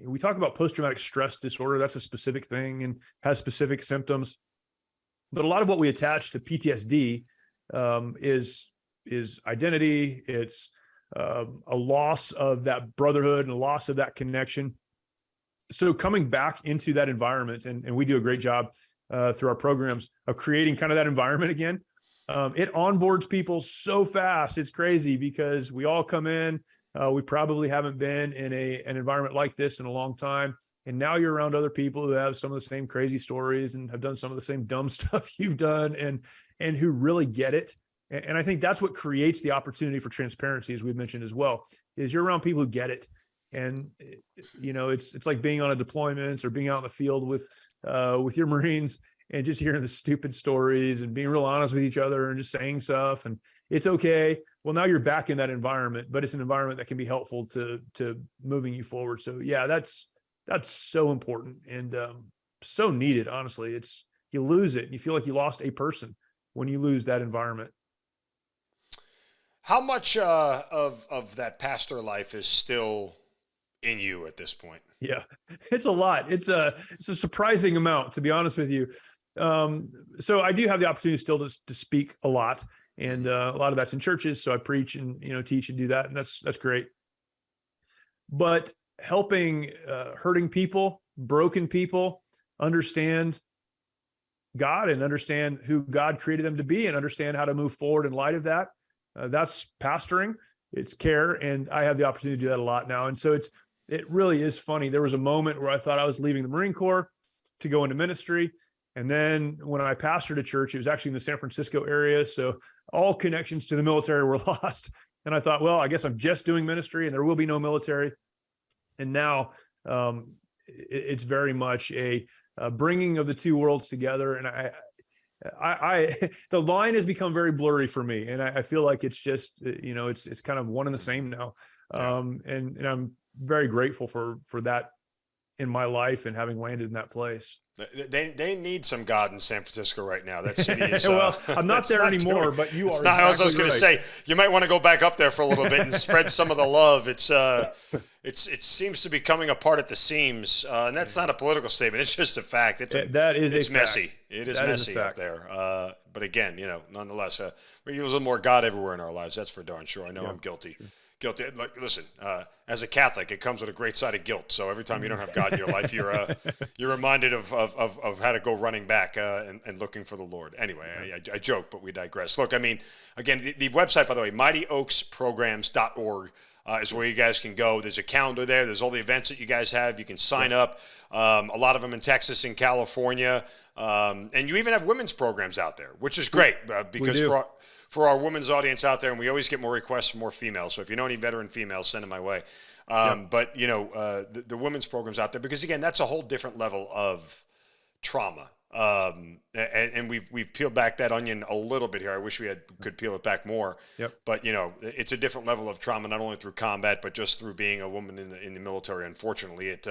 we talk about post-traumatic stress disorder. That's a specific thing and has specific symptoms. But a lot of what we attach to PTSD is identity. It's a loss of that brotherhood and a loss of that connection. So coming back into that environment, and we do a great job through our programs of creating kind of that environment again. It onboards people so fast. It's crazy because we all come in. We probably haven't been in an environment like this in a long time. And now you're around other people who have some of the same crazy stories and have done some of the same dumb stuff you've done, and who really get it. And I think that's what creates the opportunity for transparency, as we've mentioned as well, is you're around people who get it. And, it's like being on a deployment or being out in the field with your Marines and just hearing the stupid stories and being real honest with each other and just saying stuff. And it's okay. Well, now you're back in that environment, but it's an environment that can be helpful to moving you forward. So yeah, that's so important and so needed. Honestly, you lose it and you feel like you lost a person when you lose that environment. How much of that pastor life is still in you at this point? Yeah, it's a lot. It's a surprising amount, to be honest with you. So I do have the opportunity still to speak a lot, and a lot of that's in churches. So I preach and teach and do that, and that's great. But helping hurting people, broken people understand God and understand who God created them to be and understand how to move forward in light of that. That's pastoring. It's care. And I have the opportunity to do that a lot now. And so it really is funny. There was a moment where I thought I was leaving the Marine Corps to go into ministry. And then when I pastored a church, it was actually in the San Francisco area. So all connections to the military were lost. And I thought, well, I guess I'm just doing ministry and there will be no military. And now it's very much a bringing of the two worlds together. And I the line has become very blurry for me, and I feel like it's just it's kind of one and the same now. And I'm very grateful for that in my life and having landed in that place. They need some God in San Francisco right now. That city is well, I'm not there anymore, but you are. Not, exactly I was going to say, you might want to go back up there for a little bit and spread some of the love. It seems to be coming apart at the seams, and that's not a political statement. It's just a fact. It's messy. It is messy up there. But again, nonetheless, we use a little more God everywhere in our lives. That's for darn sure. I know I'm guilty. Sure. Guilty. Like, listen, as a Catholic, it comes with a great side of guilt. So every time you don't have God in your life, you're reminded of how to go running back and looking for the Lord. Anyway, I joke, but we digress. Look, I mean, again, the website, by the way, mightyoaksprograms.org is where you guys can go. There's a calendar there. There's all the events that you guys have. You can sign up. A lot of them in Texas and California. And you even have women's programs out there, which is great because for our women's audience out there, and we always get more requests from more females. So if you know any veteran females, send them my way. But, the women's programs out there, because, again, that's a whole different level of trauma. And we've peeled back that onion a little bit here. I wish we could peel it back more. Yep. But, it's a different level of trauma, not only through combat, but just through being a woman in the military. Unfortunately, it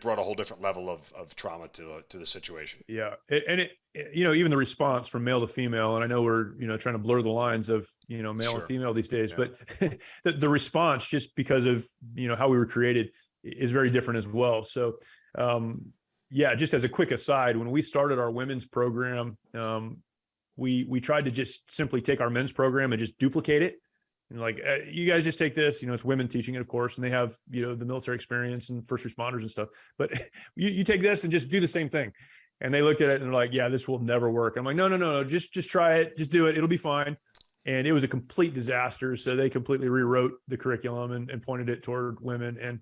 brought a whole different level of trauma to the situation. Yeah. And even the response from male to female, and I know we're, trying to blur the lines of, male and female these days, but the response, just because of, how we were created, is very different as well. So, just as a quick aside, when we started our women's program, we tried to just simply take our men's program and just duplicate it. And you guys just take this, it's women teaching it, of course, and they have, the military experience and first responders and stuff, but you take this and just do the same thing. And they looked at it and they're like, yeah, this will never work. I'm like, no, just try it. Just do it. It'll be fine. And it was a complete disaster. So they completely rewrote the curriculum and pointed it toward women. And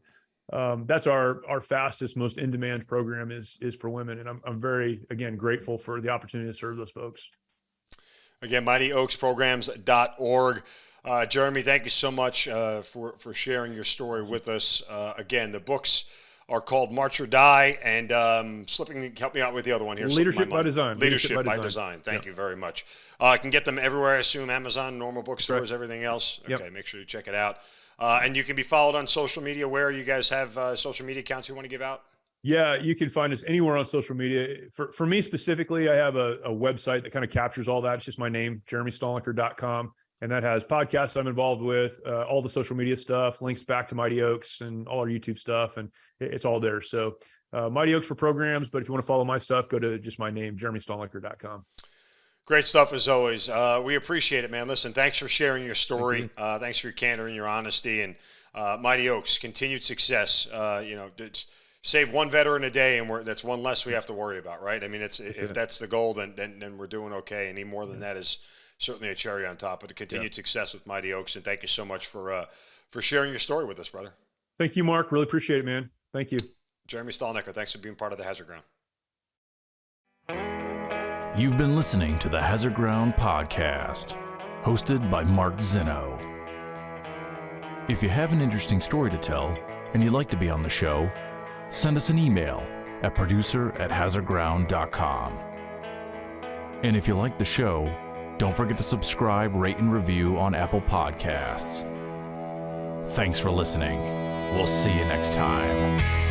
that's our fastest, most in-demand program is for women. And I'm very, again, grateful for the opportunity to serve those folks. Again, mightyoaksprograms.org. Jeremy, thank you so much for sharing your story with us. Again, the books are called March or Die, and help me out with the other one here. Leadership by Design. Leadership by Design. Thank you very much. I can get them everywhere, I assume, Amazon, normal bookstores, everything else. Okay, make sure you check it out. And you can be followed on social media. Where you guys have social media accounts you want to give out? Yeah, you can find us anywhere on social media. For me specifically, I have a website that kind of captures all that. It's just my name, jeremystalnecker.com. And that has podcasts I'm involved with, all the social media stuff, links back to Mighty Oaks and all our YouTube stuff. And it's all there. So Mighty Oaks for programs. But if you want to follow my stuff, go to just my name, jeremystalnecker.com. Great stuff as always. We appreciate it, man. Listen, thanks for sharing your story. Thanks for your candor and your honesty. And Mighty Oaks, continued success. Save one veteran a day, and that's one less we have to worry about, right? I mean, if that's the goal, then we're doing okay. Any more than that is certainly a cherry on top of the continued success with Mighty Oaks. And thank you so much for sharing your story with us, brother. Thank you, Mark. Really appreciate it, man. Thank you. Jeremy Stalnecker, thanks for being part of the Hazard Ground. You've been listening to the Hazard Ground Podcast, hosted by Mark Zinno. If you have an interesting story to tell and you'd like to be on the show, send us an email at producer@hazardground.com. And if you like the show, don't forget to subscribe, rate, and review on Apple Podcasts. Thanks for listening. We'll see you next time.